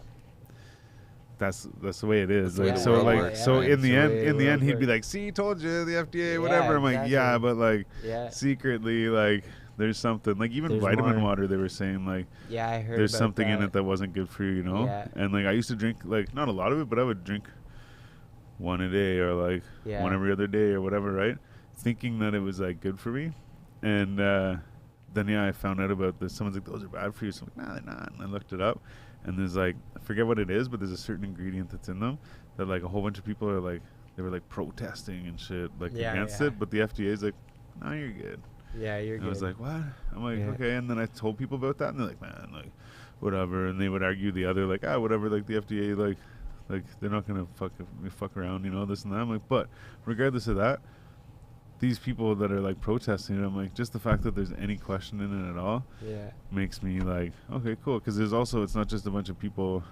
that's the way it is. That's the way Like the so, world like works, so man. in the That's the way end, the world he'd be works. like, see, told you the FDA, Yeah, whatever. I'm like, exactly. yeah, but like Yeah. secretly, like there's something. Like even There's vitamin more. water, they were saying like. Yeah, I heard. There's about something in that. it that wasn't good for you, you know? Yeah. And like I used to drink like not a lot of it, but I would drink one a day or like Yeah. one every other day or whatever, right? Thinking that it was like good for me. And then I found out about this. Someone's like, those are bad for you. So I'm like, nah, they're not. And I looked it up, and there's like, I forget what it is, but there's a certain ingredient that's in them that like a whole bunch of people are like, they were like protesting and shit like Yeah, against yeah. it, but the FDA is like, no, you're good. Yeah, you're And good. I was like, what? I'm like, Yeah. okay. And then I told people about that, and they're like, man, like, whatever. And they would argue the other, like, whatever. Like the FDA, like they're not gonna fuck around, you know, this and that. I'm like, but regardless of that, these people that are like protesting it, I'm like, just the fact that there's any question in it at all Yeah. makes me like, okay, cool. Because there's also, it's not just a bunch of people,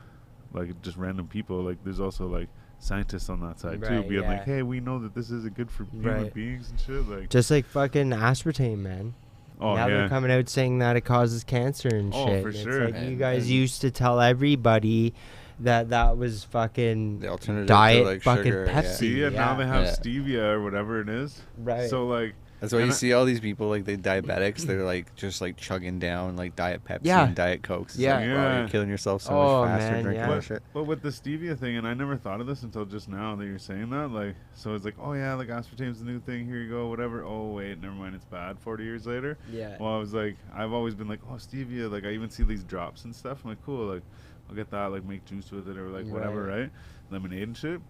like just random people. Like there's also like scientists on that side too, Right, being yeah. like, hey, we know that this isn't good for human Right. beings and shit. Like, Just like fucking aspartame, man. oh Now yeah, they're coming out saying that it causes cancer and Oh, shit. for It's sure. like you And- guys and- used to tell everybody that was fucking The alternative diet to like fucking sugar. Yeah. Pepsi. see, and now they have Yeah. stevia or whatever it is. Right. So like, That's why And you I- see all these people like they diabetics. They're like just like chugging down like Diet Pepsi Yeah. and Diet Cokes. It's Yeah. like, wow, Yeah. you're killing yourself so Oh, much faster man, drinking yeah. that shit. but with the stevia thing, and I never thought of this until just now that you're saying that. Like, so it's like, oh yeah, like aspartame's the new thing. Here you go, whatever. Oh wait, never mind, it's bad. 40 years later. Yeah. Well, I was like, I've always been like, oh stevia. Like I even see these drops and stuff. I'm like, cool. Like I'll get that. Like make juice with it or like whatever, right? Lemonade and shit.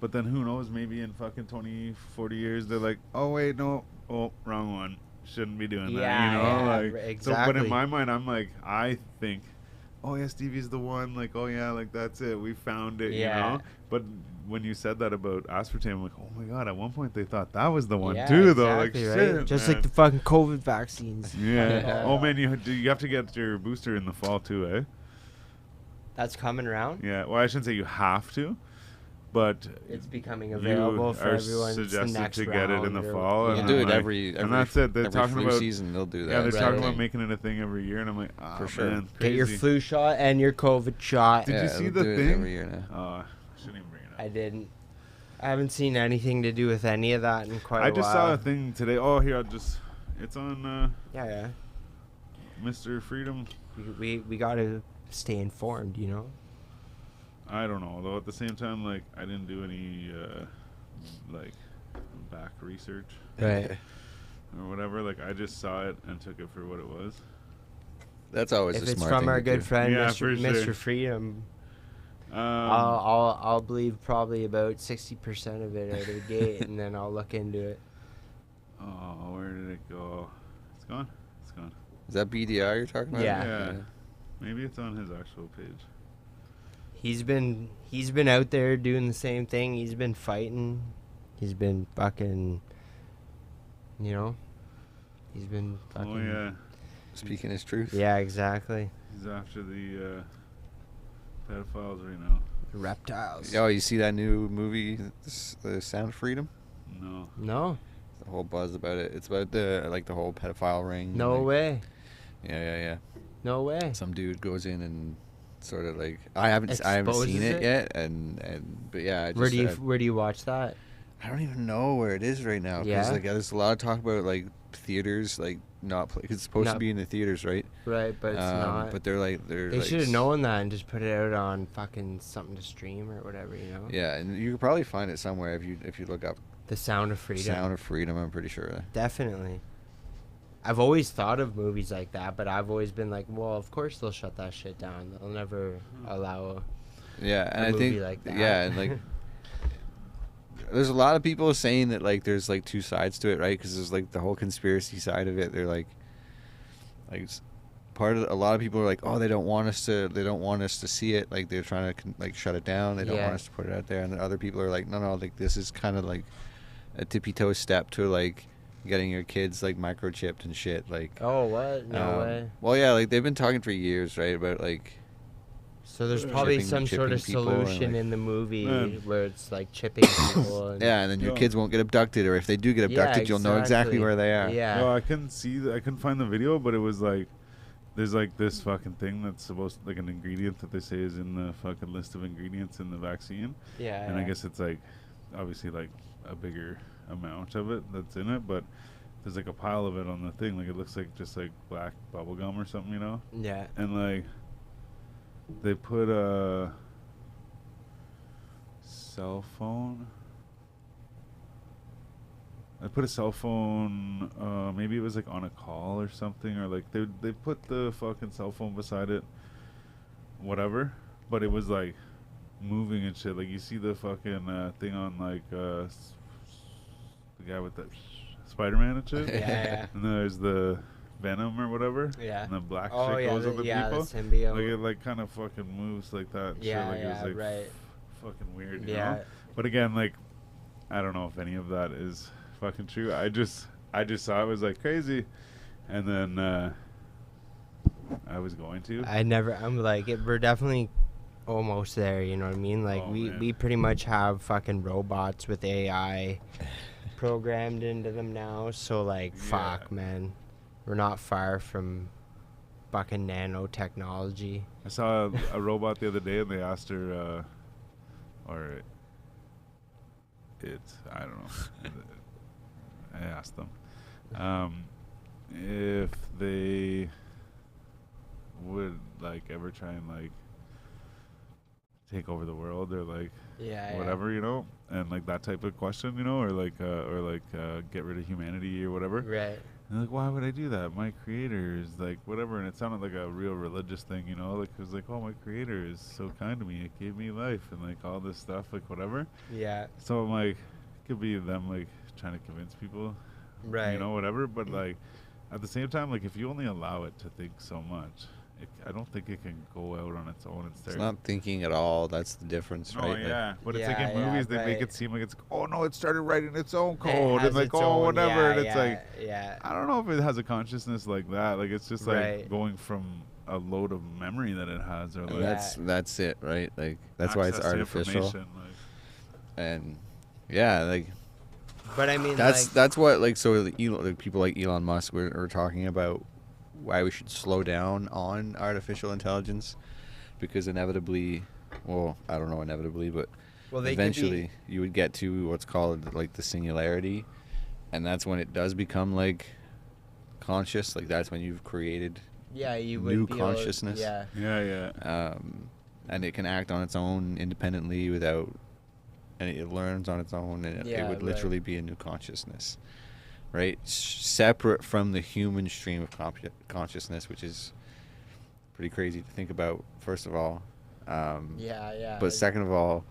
But then who knows? Maybe in fucking 20, 40 years, they're like, oh wait, no, oh wrong one. Shouldn't be doing that. Yeah, You know, yeah, like so. But exactly. in my mind, I'm like, I think, oh yeah, Stevie's the one. Like, oh yeah, like that's it. We found it. Yeah. You know. But when you said that about aspartame, I'm like, oh my god. At one point, they thought that was the one Yeah, too, though. Like, exactly, right? shit, Just man. like the fucking COVID vaccines. Yeah. Yeah. Oh man, you have to get your booster in the fall too, eh? That's coming around. Yeah. Well, I shouldn't say you have to, but It's becoming you available for are everyone. It's the suggested next to get it in the round or- fall. They'll and do I'm it like- every and that's it. They're every talking flu about season. They'll do that. yeah, they're Right. talking about making it a thing every year, and I'm like, ah, For sure. man, Get your crazy. flu shot and your COVID shot. Did you Yeah, see they'll the do it thing? every year now. I shouldn't even bring it up. I didn't. I haven't seen anything to do with any of that in quite a I while. just saw a thing today. Oh, here, it's on Yeah, yeah. Mr. Freedom. We gotta stay informed, you know. I don't know, though. At the same time, like, I didn't do any like back research Right. or whatever. Like, I just saw it and took it for what it was. That's always If a it's smart from thing our to good do. friend Yeah, Mr. for sure. Mr. Freedom, Um, I'll believe probably about 60% of it out of the gate, and then I'll look into it. oh, where did it go? It's gone. It's gone. Is that BDI you're talking about? Yeah. Maybe it's on his actual page. He's been out there doing the same thing. He's been fighting. He's been fucking, you know. He's been fucking. Oh yeah, Speaking his truth. Yeah, exactly. he's after the pedophiles right now. Reptiles. Oh, you see that new movie, The Sound of Freedom? No. No. The whole buzz about it. It's about the whole pedophile ring. No like, way. Yeah. No way. Some dude goes in and sort of like I haven't seen Exposes it it? yet, and but yeah. I just, Where do you watch that? I don't even know where it is right now. 'Cause, Yeah? like there's a lot of talk about like theaters like not play. 'Cause it's supposed Not- to be in the theaters, right? Right, but it's not. But they're like They should have known that and just put it out on fucking something to stream or whatever, you know. Yeah, and you could probably find it somewhere if you look up The Sound of Freedom. Sound of Freedom. I'm pretty sure. Definitely. I've always thought of movies like that, but I've always been like, well, of course they'll shut that shit down. They'll never allow. Yeah, and a I movie think like that. yeah, and like there's a lot of people saying that like there's like two sides to it, right? Because there's like the whole conspiracy side of it. They're like part of a lot of people are like, oh, they don't want us to see it. Like they're trying to like shut it down. They don't Yeah. want us to put it out there. And then other people are like, no, like this is kind of like a tippy toe step to like getting your kids like microchipped and shit. Like Oh, what? No way. Well, yeah, like they've been talking for years, right? About like So there's probably some sort of chipping people and, solution like- in the movie Man. where it's like chipping people. And yeah, and then your Yeah. kids won't get abducted, or if they do get Yeah, abducted, you'll know exactly where they are. Yeah. No, I couldn't I couldn't find the video, but it was like, there's like this fucking thing that's supposed like an ingredient that they say is in the fucking list of ingredients in the vaccine, Yeah. and I guess it's like, obviously like a bigger amount of it that's in it, but there's like a pile of it on the thing. Like it looks like just like black bubble gum or something, you know? Yeah. And like they put a cell phone. I put a cell phone. Maybe it was like on a call or something, or like they put the fucking cell phone beside it. Whatever, but it was like moving and shit. Like you see the fucking thing on like the guy with the Spider-Man and shit. Yeah. And then there's the Venom or whatever. Yeah. And the black Oh, shit yeah, goes with the the people. symbiote. Like it like kind of fucking moves like that. Yeah, shit. Like, yeah, it was, like, right. fucking weird, you Yeah. know? But again, like, I don't know if any of that is fucking true. I just saw it was like crazy, and then I was going to. I'm like, we're definitely almost there, you know what I mean? Like, Oh, we man. pretty much have fucking robots with AI programmed into them now, so, like, fuck, Yeah. man. We're not far from fucking nanotechnology. I saw a robot the other day, and they asked her, or I don't know. I asked them if they would like ever try and like take over the world or like whatever, you know, and like that type of question, you know, or like get rid of humanity or whatever. Right. And like, why would I do that? My creator is like whatever, and it sounded like a real religious thing, you know, like it was like, oh, my creator is so kind to me, it gave me life and like all this stuff, like whatever. Yeah. So I'm like, it could be them like trying to convince people, Right. you know, whatever. But like at the same time, like if you only allow it to think so much, I don't think it can go out on its own and start. It's not thinking at all. That's the difference, right? Oh Like, yeah, but it's Yeah, like in yeah, movies they make right. it seem like it's no, it started writing its own It code has and like its oh own- whatever, yeah, and it's yeah, like yeah. I don't know if it has a consciousness like that. Like it's just like Right. going from a load of memory that it has, or and like Yeah. that's it, right? Like that's why it's access to artificial. information, like, And yeah, like But I mean, that's what like so like people like Elon Musk were talking about why we should slow down on artificial intelligence, because inevitably, well, I don't know inevitably, but they eventually you would get to what's called like the singularity, and that's when it does become like conscious. Like that's when you've created you would new be able to- consciousness. yeah. And it can act on its own independently without, and it learns on its own, and it Yeah, would right. literally be a new consciousness, right? Separate from the human stream of consciousness, which is pretty crazy to think about, first of all. Yeah. But second of all,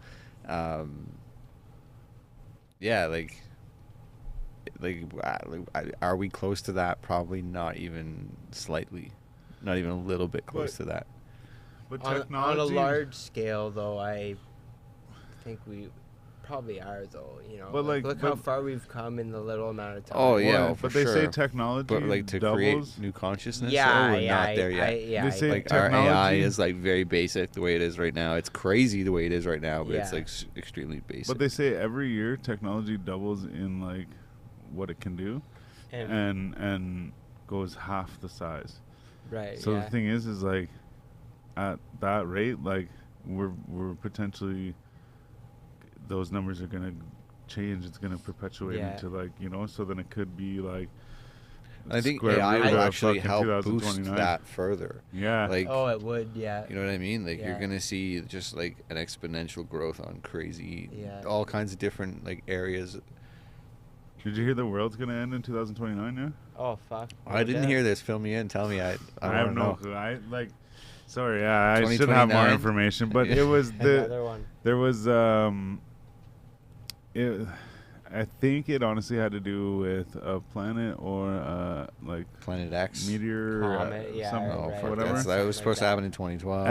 yeah, like, are we close to that? Probably not even slightly, not even a little bit close to that. But on technology a large scale, though, I think we probably are, though. You know, But, like, look how far we've come in the little amount of time. Oh, yeah, Well, well, for but they say sure. technology But like to doubles. create new consciousness, Yeah, we're yeah, not there yet. They say Like our AI technology- is like very basic the way it is right now. It's crazy the way it is right now, but it's Yeah. like extremely basic. But they say every year technology doubles in like what it can do, and goes half the size. Right. So yeah. the thing is like at that rate, like we're potentially those numbers are gonna change. It's gonna perpetuate Yeah. into like, you know. So then it could be like. I think square AI root will of actually fucking help boost 2029. that further. Yeah. Like, Oh, it would. Yeah. you know what I mean? Like you're Yeah. gonna see just like an exponential growth on crazy, Yeah. all kinds of different like areas. Did you hear the world's gonna end in 2029? Yeah. Oh fuck. I didn't hear this. Fill me in. Tell me. I have wanna no know. clue. I like. Sorry, yeah, I should have more 2029? information, but Yeah. it was Another one. there was I think it honestly had to do with a planet or like Planet X. meteor, Comet, yeah, some Oh, right. fuck, whatever. that was Like supposed to that. happen in 2012.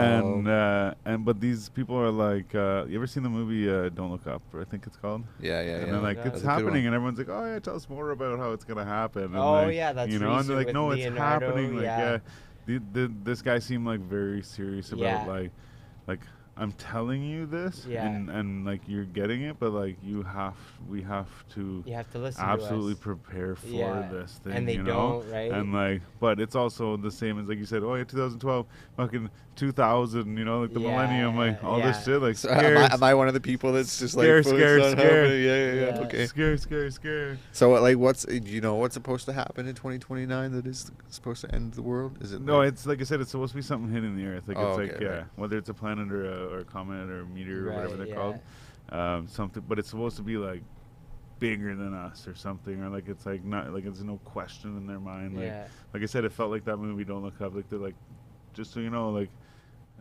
And but these people are like, you ever seen the movie Don't Look Up? I think it's called. yeah. And they're like, Yeah. it's That's a good one. happening, and everyone's like, oh yeah, tell us more about how it's gonna happen. And Oh, like, yeah, that's you know, and they're like, recent no, with it's Leonardo, happening. Like, yeah. this guy seemed like very serious about Yeah. like I'm telling you this, Yeah. and like you're getting it, but like we have to You have to listen absolutely to us. prepare for Yeah. this thing, And they you know? don't, right? And like, but it's also the same as like you said, oh yeah, 2012, fucking 2000, you know, like the Yeah, millennium, like all this yeah. shit, like So scared, am I one of the people that's just like Scare, focused scare, on scare. happening? Yeah. Yeah. Okay. scare. So like, do you know what's supposed to happen in 2029 that is supposed to end the world? Is it No, like, it's like I said, it's supposed to be something hitting the earth. Like Oh, it's like okay, yeah, right. whether it's a planet or a comet or a meteor or whatever Right, they're yeah. called, something. But it's supposed to be like bigger than us or something, or like it's like not like it's no question in their mind. Like Yeah. like I said, it felt like that movie Don't Look Up. Like they're like, just so you know, like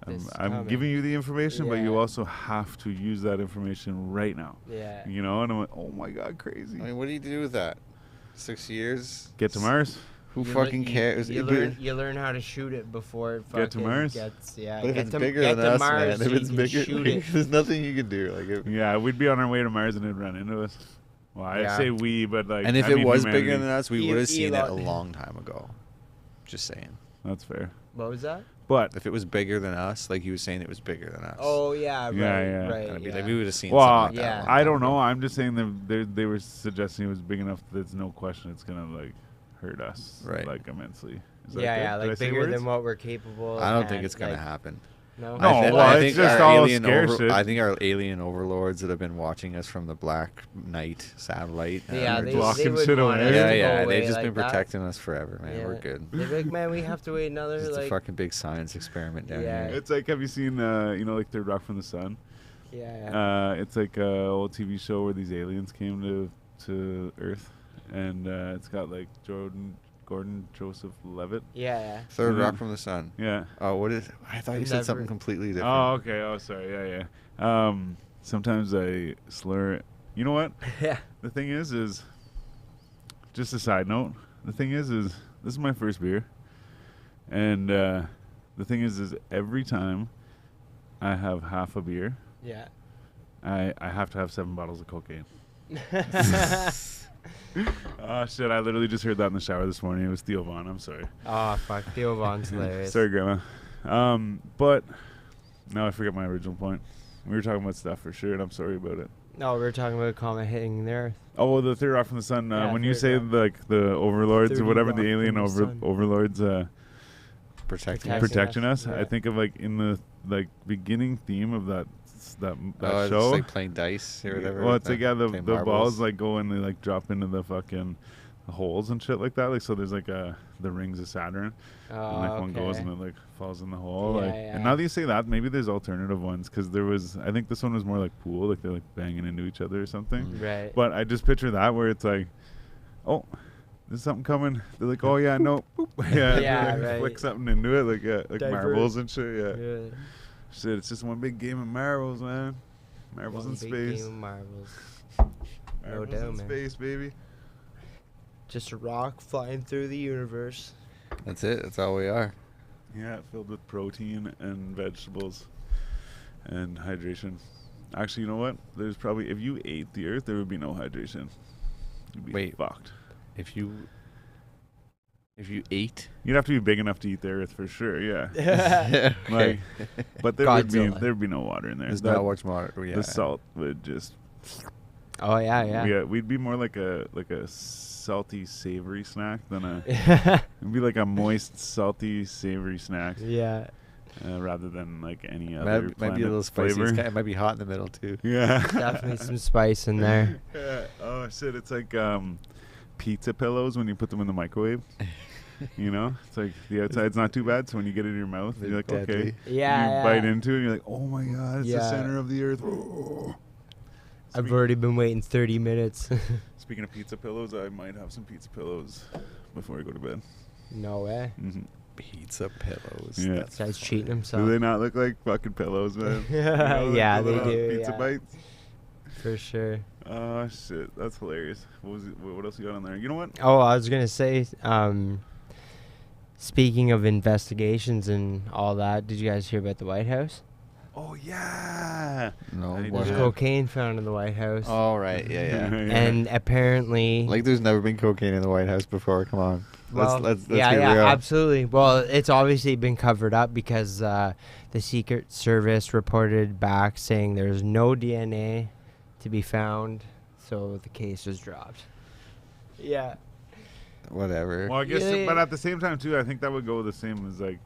This is I'm coming. giving you the information, but you Yeah. also have to use that information right now. Yeah. You know, and I'm like, oh my god, crazy. I mean, what do you do with that? 6 years. Get to Mars. Who fucking cares? You learn how to shoot it before it fucking Get to Mars. gets. Yeah. But if get it's to, bigger get than to us, Mars man, if so it's you can bigger, shoot it. there's nothing you can do. Like, Yeah, we'd be on our way to Mars and it'd run into us. Well, I Yeah. say we, but like. and if I it mean was humanity. bigger than us, we would have seen it a Elon. long time ago. Just saying. That's fair. What was that? But If it was bigger than us, like you were saying, it was bigger than us. Oh yeah, right, Yeah. right. I'd be Yeah. like, we would have seen Well, something like yeah. that. a long I time don't ago. know. I'm just saying that they were suggesting it was big enough that there's no question it's gonna like hurt us Right. like immensely. Is that Yeah, good? yeah, Did I like say bigger words? than what we're capable. I don't and, think it's gonna like, happen. No. No, well, it's just our all alien scare shit. I think our alien overlords that have been watching us from the Black Knight satellite. Yeah, They're they blocking would shit want away. us yeah, to yeah. go They've away just like been that. protecting us forever, man. Yeah. We're good. They're like, man, we have to wait another It's like. a fucking big science experiment down Yeah. here. It's like, have you seen like Third Rock from the Sun? Yeah. It's like a old TV show where these aliens came to Earth, and it's got like Gordon Joseph Levitt. Yeah. Third Yeah. Rock from the Sun. Yeah. Oh, what is? I thought you said Never- something completely different. Oh, okay. Oh, sorry. Yeah. Sometimes I slur it. You know what? Yeah. The thing is just a side note. The thing is this is my first beer, and the thing is every time I have half a beer, Yeah. I have to have 7 bottles of cocaine. Oh shit! I literally just heard that in the shower this morning. It was Theo Vaughn. I'm sorry. Oh fuck, Theo Vaughn's hilarious. Sorry, Grandma. But now I forget my original point. We were talking about stuff for sure, and I'm sorry about it. No, we were talking about a comet hitting the Earth. Oh, the Third Rock from the Sun. Yeah, When you Third say Rock. like the overlords or 30 whatever, rock the alien from the sun. overlords Protecting Protect- us. protecting us. Yeah. I think of like in the like beginning theme of that Oh, show. it's like playing dice or whatever. Well, it's like the playing balls marbles. like go and they like drop into the fucking holes and shit like that. Like so, there's like the rings of Saturn, Oh, and like one goes okay. and it like falls in the hole. Yeah, like, yeah. And now that you say that, maybe there's alternative ones because there was. I think this one was more like pool, like they're like banging into each other or something. Mm. Right. But I just picture that where it's like, oh, there's something coming. They're like, oh yeah, no, boop. Yeah, Yeah, they, like, right. flick something into it, like Divert. marbles and shit. Yeah. Yeah. Shit, it's just one big game of marbles, man. Marbles One in big space. game of marbles. Marbles doubt, in man. space, baby. Just a rock flying through the universe. That's it. That's all we are. Yeah, filled with protein and vegetables and hydration. Actually, you know what? There's probably if you ate the Earth, there would be no hydration. You'd be Wait. fucked. If you ate, You'd have to be big enough to eat the Earth for sure. Yeah. okay. Like, but Godzilla. there'd be no water in there. There's That- not much more. Yeah. The salt would just. Oh yeah. We'd be more like a salty savory snack than a. Yeah. It'd be like a moist salty savory snack Yeah. rather than like any other. Might be a little spicy. flavor. It might be hot in the middle too. Yeah. Definitely some spice in there. Yeah. Oh shit! It's like pizza pillows when you put them in the microwave. You know, it's like the outside's not too bad, so when you get it in your mouth, They're you're like, deadly. okay. Yeah. You bite into it, and you're like, oh my god, it's the Yeah. center of the earth. I've already been waiting 30 minutes. Speaking of pizza pillows, I might have some pizza pillows before I go to bed. No way. Mm-hmm. Pizza pillows. Yeah. That's This guy's cheating himself. Do they not look like fucking pillows, man? You know, like Yeah, the they little do, Pizza yeah. bites. For sure. Oh shit, that's hilarious. What else you got on there? You know what? Oh, I was gonna say, speaking of investigations and all that, did you guys hear about the White House? Oh yeah. No. I need to What? There's Yeah. cocaine found in the White House. Oh right. Yeah. Yeah. And apparently, Like there's never been cocaine in the White House before. Come on. well, let's yeah, be yeah, real. absolutely. Well, it's obviously been covered up because the Secret Service reported back saying there's no DNA to be found, so the case was dropped. Yeah. Whatever. Well, I guess, Yeah. but at the same time too, I think that would go the same as like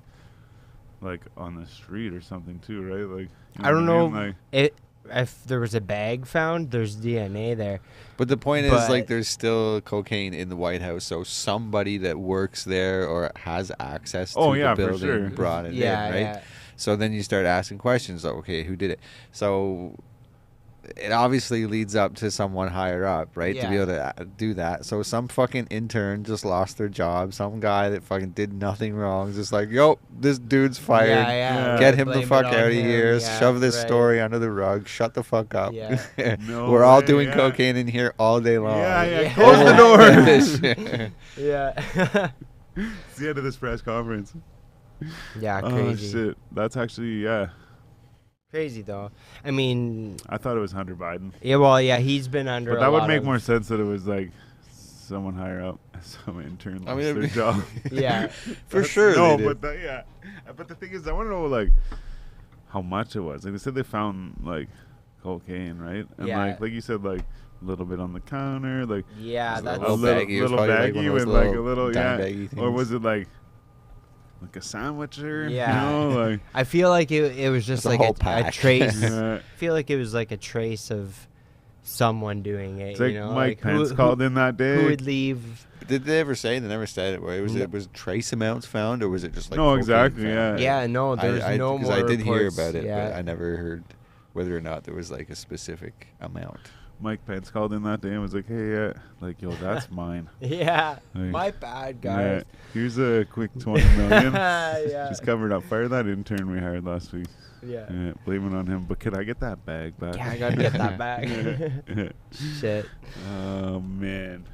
on the street or something too, right? Like I don't what know. mean? Like, If there was a bag found, there's DNA there. But the point is, But- like, there's still cocaine in the White House, so somebody that works there or has access to Oh, the yeah, for building sure. brought it Yeah, in, right? yeah. So then you start asking questions, like, okay, who did it? So it obviously leads up to someone higher up, right? To be Yeah. able to do that. So some fucking intern just lost their job. Some guy that fucking did nothing wrong, just like, yo, this dude's fired. Yeah. Get him the Blame it fuck on out of him, here. yeah, Shove this right. story under the rug. Shut the fuck up. Yeah. No We're all way, doing yeah. cocaine in here all day long. Yeah, Close the door. Yeah. It's the end of this press conference. Yeah, Oh crazy. shit, that's actually Crazy though. I mean, I thought it was Hunter Biden, yeah. Well, yeah, he's been under. but a that would lot make of- more sense that it was like someone higher up, some intern I lost mean, their job. Yeah. For sure. No, they did. but but the thing is, I want to know like how much it was. Like they said, they found like cocaine, right? And Yeah. like you said, like a little bit on the counter, like Yeah, A that's little baggie. It was little probably like one baggie of with those like a little little dime yeah, baggy or things. was it like a sandwicher? Yeah. You know, like I feel like it was just It's a like whole a pack. trace. yeah. I feel like it was like a trace of someone doing it. It's like you know, Mike like Pence called in that day. Who would leave? Did they ever say? They never said it. Where was No. it? Was trace amounts found, or was it just like No, cocaine exactly, found? yeah. Yeah, no, there's no more. I did hear reports. about it, Yeah. but I never heard whether or not there was like a specific amount. Mike Pence called in that day and was like, "Hey, like, yo, that's mine. Yeah, Like, my bad, Yeah, guys. here's a quick 20 million. Yeah. Just covered up. Fire that intern we hired last week. Yeah. Yeah, blame it on him. But could I get that bag back? Yeah, I gotta get that back. Shit. Oh man,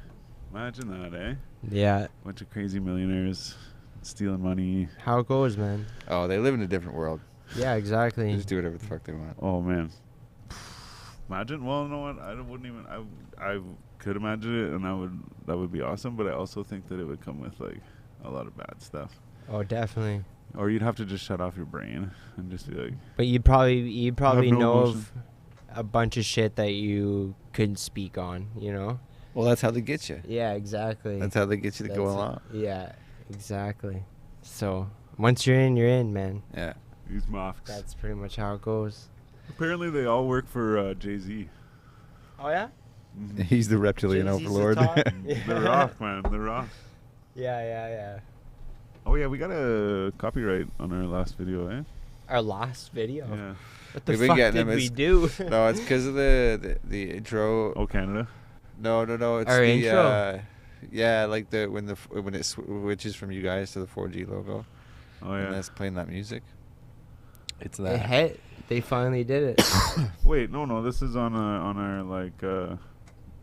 imagine that, eh? Yeah. Bunch of crazy millionaires stealing money. How it goes, man. Oh, they live in a different world. Yeah, They exactly. just do whatever the fuck they want. Oh man. Imagine. Well, you know what? Wouldn't even. I could imagine it, and that would be awesome. But I also think that it would come with like a lot of bad stuff. Oh, definitely. Or you'd have to just shut off your brain and just be like, But you'd probably no know emotion. of a bunch of shit that you couldn't speak on, you know? Well, that's how they get you. Yeah, exactly. That's how they get you to go That's- along. Yeah, exactly. So once you're in, man. Yeah. these mofks. That's pretty much how it goes. Apparently, they all work for Jay-Z. Oh yeah? He's the reptilian Jay-Z's the overlord. top. The Rock, man. The Rock. Yeah. Oh, yeah, we got a copyright on our last video, eh? Our last video. Yeah. What the We've been fuck getting did them we as- do? No, it's because of the intro. Oh, Canada. No. It's Our the intro? yeah, like when it switches from you guys to the 4G logo. Oh, And yeah. that's playing that music. It's It that. hit. They finally did it. Wait, no. This is on our, like,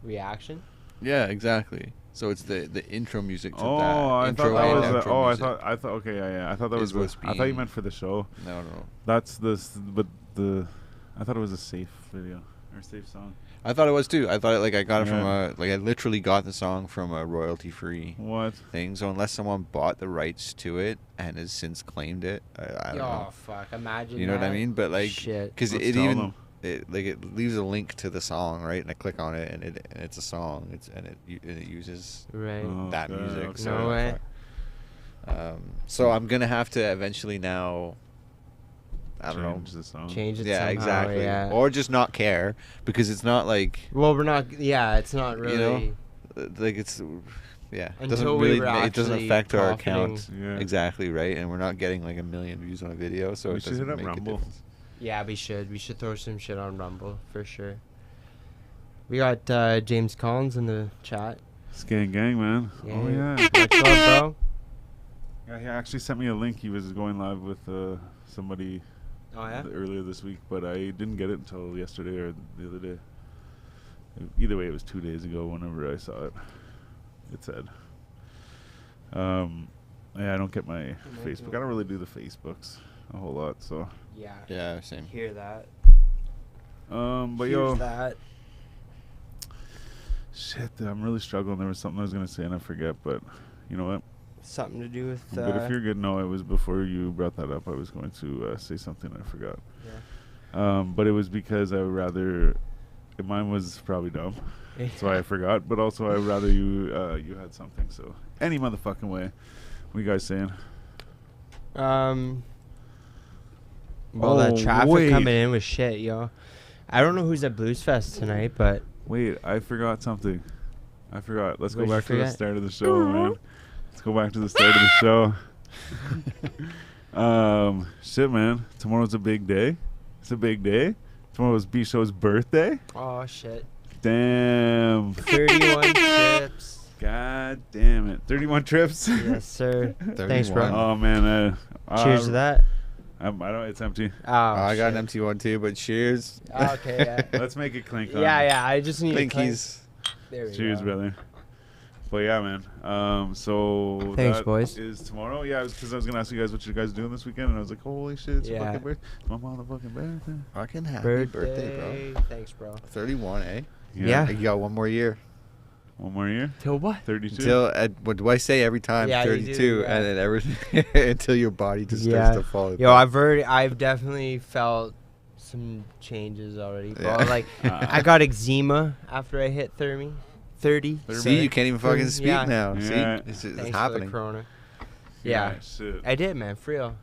Reaction? Yeah, exactly. So it's the intro music to that. I Intro thought that and was. outro music. I thought. Okay, yeah. I thought that Is was. what's I thought you being- meant for the show. No. That's but I thought it was a safe video or safe song. I thought it was too. I thought I got it from Yeah. I literally got the song from a royalty-free What? thing. So unless someone bought the rights to it and has since claimed it, I don't know. Oh fuck! Imagine. You know what I that. mean? But like, Shit. because Let's it tell even them. it leaves a link to the song, right? And I click on it, and it's a song. It uses Right. Oh, that okay, music. okay. So, No way. So I'm gonna have to eventually now. I don't know. Change the song. Change it Yeah, somehow. exactly. Yeah. Or just not care because it's not like Well, we're not. Yeah, it's not really. You know? Like it's yeah. It doesn't Until we really. were It doesn't actually affect our profiting. account Yeah. exactly, right? And we're not getting like 1 million views on a video, so We it should doesn't hit up make Rumble. a difference. Yeah, we should. We should throw some shit on Rumble for sure. We got James Collins in the chat. Scan Gang, man. Oh yeah. What's up, bro? Yeah, he actually sent me a link. He was going live with somebody Oh yeah. earlier this week, but I didn't get it until yesterday or the other day. Either way, it was 2 days ago. Whenever I saw it, it said. Yeah, I don't get my Facebook. I don't really do the Facebooks a whole lot, so. Yeah. Yeah, same. Hear that? But Here's yo, that. shit, I'm really struggling. There was something I was gonna say and I forget, but you know what? Something to do with. But if you're good, no, it was before you brought that up. I was going to say something I forgot. Yeah. But it was because I would rather. Mine was probably dumb, that's why I forgot. But also, I would rather you had something. So any motherfucking way, what you guys saying? Well, Oh, that traffic wait. coming in was shit, yo. I don't know who's at Blues Fest tonight, but Wait, I forgot something. I forgot. Let's go What'd you back to the forget? start of the show, man. Let's go back to the start of the show. Shit, man. Tomorrow's a big day. It's a big day. tomorrow's Bisho's birthday. Oh shit. Damn. 31 trips. God damn it. 31 trips. Yes, sir. Thanks, bro. Oh man. Cheers to that. I don't. It's empty. Oh, I got an empty one too, but cheers. Okay, yeah. Let's make it clink. Yeah. I just need a clink. Clinkies. There we Cheers, go. brother. But yeah, man. So Thanks, that boys. is tomorrow. Yeah, because I was gonna ask you guys what you guys doing this weekend, and I was like, holy shit, it's Yeah. fucking birthday. My motherfucking birthday. Fucking happy Birthday, bro. Thanks, bro. 31, eh? Yeah. You got one more year. One more year. Till what? 32. Until what do I say every time? Yeah, you 32, do, yeah. and then everything until your body just starts to fall. Yo, I've definitely felt some changes already. Bro. Yeah. Like I got eczema after I hit 30. See, you can't even fucking speak Yeah. now. Yeah. See, it's Thanks happening. for the corona. Yeah. Shit. I did, man, for real.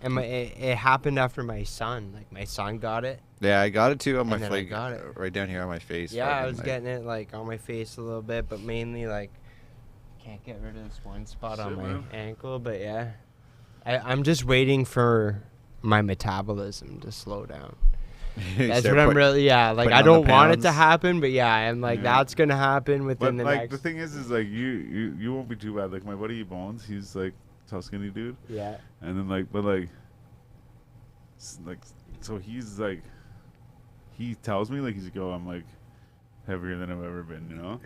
And it happened after my son. Like my son got it. Yeah, I got it too on my And then I face. got it. Right down here on my face. Yeah, I fucking, was like- getting it like on my face a little bit, but mainly like can't get rid of this one spot on Shit, my man. ankle. But yeah, I'm just waiting for my metabolism to slow down. You That's start what I'm put- really, yeah. Like putting I on the don't want it to pounds. happen, but yeah, I'm like Yeah. that's gonna happen But within the like next. the thing is like you won't be too bad. Like my buddy Bones, he's like tall skinny dude, Yeah. and then like but like so he's like he tells me like he's like, oh, I'm like heavier than I've ever been, you know.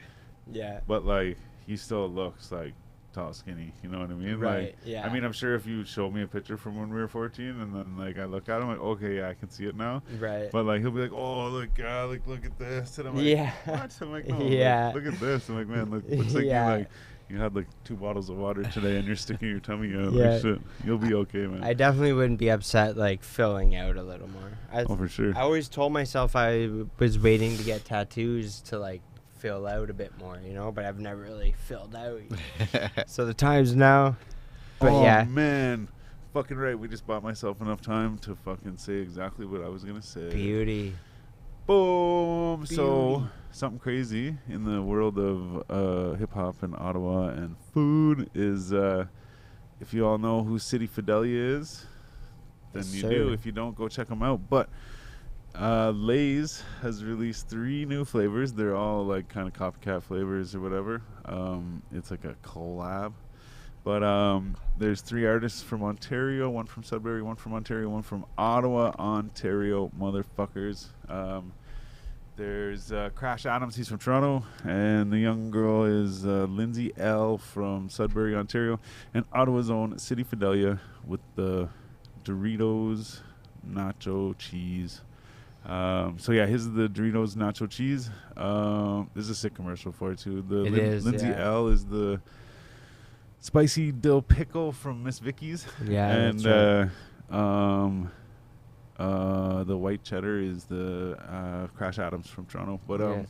Yeah. But like he still looks like tall skinny, you know what I mean? Right. Like, Yeah. I mean, I'm sure if you showed me a picture from when we were 14, and then like I look at him like, okay, yeah, I can see it now. Right. But like he'll be like, oh, look at this, and I'm like, Yeah. what? I'm like, no, Yeah. look at this. I'm like, man, looks like Yeah. you had like 2 bottles of water today, and you're sticking your tummy out. Yeah. Like, shit, you'll be okay, man. I definitely wouldn't be upset like filling out a little more. Oh, for sure. I always told myself I was waiting to get tattoos to like fill out a bit more, you know, but I've never really filled out. So the time's now. But oh yeah. man, fucking right. We just bought myself enough time to fucking say exactly what I was gonna say. Beauty. Boom. So Beauty. something crazy in the world of hip hop in Ottawa and food is if you all know who City Fidelia is, then Yes, you sir. do. If you don't, go check them out. But Lay's has released 3 new flavors. They're all like kind of copycat flavors or whatever. It's like a collab. But there's 3 artists from Ontario, 1 from Sudbury, 1 from Ontario, 1 from Ottawa, Ontario, motherfuckers. There's Crash Adams, he's from Toronto, and the young girl is Lindsay L from Sudbury, Ontario, and Ottawa's own City Fidelia with the Doritos nacho cheese. So yeah, here's the Doritos nacho cheese. This is a sick commercial for it too. The It is, Lindsay yeah. L is the spicy dill pickle from Miss Vicky's. Yeah. And that's right. the white cheddar is the Crash Adams from Toronto. But Yeah.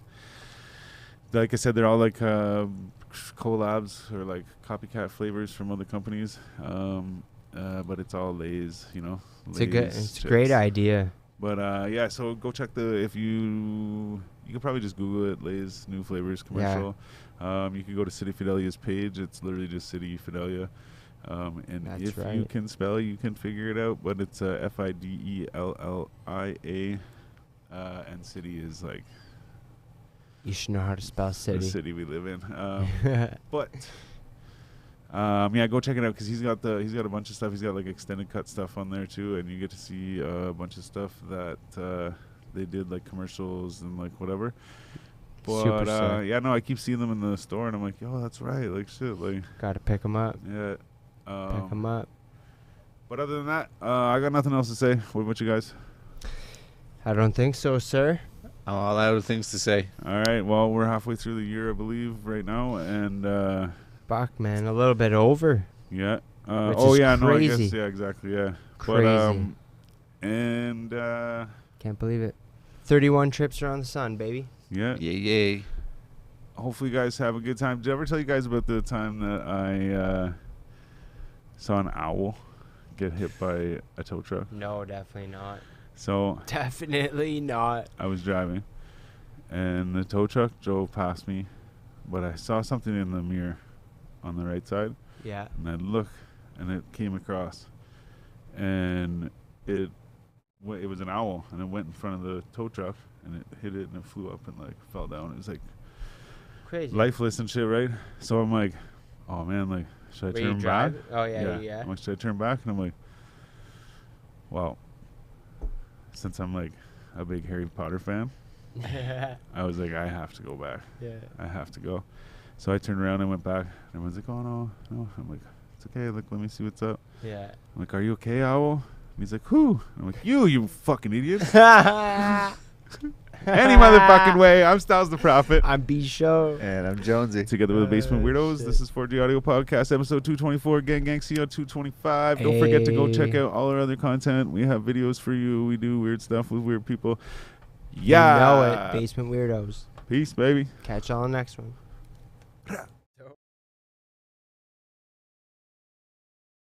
like I said, they're all like collabs or like copycat flavors from other companies. But it's all Lay's, you know. It's a good, Lay's it's a great chips. idea. But yeah, so go check if you could probably just Google it, Lay's new flavors commercial. You can go to City Fidelia's page. It's literally just City Fidelia. And That's if you right. can spell, you can figure it out. But it's Fidellia, and City is like You should know how to spell the city. city we live in. But yeah, go check it out because he's got a bunch of stuff. He's got like extended cut stuff on there too, and you get to see a bunch of stuff that they did like commercials and like whatever. Super But sick. yeah, no, I keep seeing them in the store, and I'm like, yo, that's right, like shit, like Gotta pick them up. yeah. Pick them up. But other than that, I got nothing else to say. What about you guys? I don't think so, sir. All out of things to say. All right, well, we're halfway through the year, I believe, right now, and Fuck, man, a little bit over. yeah. Which Oh is yeah, no, I crazy. guess yeah, exactly, yeah. Crazy. But and Can't believe it. 31 trips around the sun, baby. yeah. Yay. Hopefully, you guys have a good time. Did I ever tell you guys about the time that I saw an owl get hit by a tow truck? No, definitely not. So Definitely not. I was driving, and the tow truck drove past me, but I saw something in the mirror on the right side, Yeah. and I looked, and it came across, and it it was an owl, and it went in front of the tow truck, and it hit it, and it flew up and like fell down. It was like crazy, lifeless and shit, right? So I'm like, oh man, like should I turn back? Oh yeah. I'm like, should I turn back? And I'm like, well, since I'm like a big Harry Potter fan, I was like, I have to go back. Yeah. I have to go. So I turned around and went back. And everyone's like, oh no. I'm like, it's okay. Like, let me see what's up. Yeah. I'm like, are you okay, Owl? And he's like, who? I'm like, you fucking idiot. Any motherfucking way. I'm Stylez the Prophet. I'm B Show. And I'm Jonesy. Together with the Basement Weirdos. Shit. This is 4G Audio Podcast, episode 224. Gang, see you on 225. Don't forget to go check out all our other content. We have videos for you. We do weird stuff with weird people. Yeah. You know it. Basement Weirdos. Peace, baby. Catch y'all on the next one.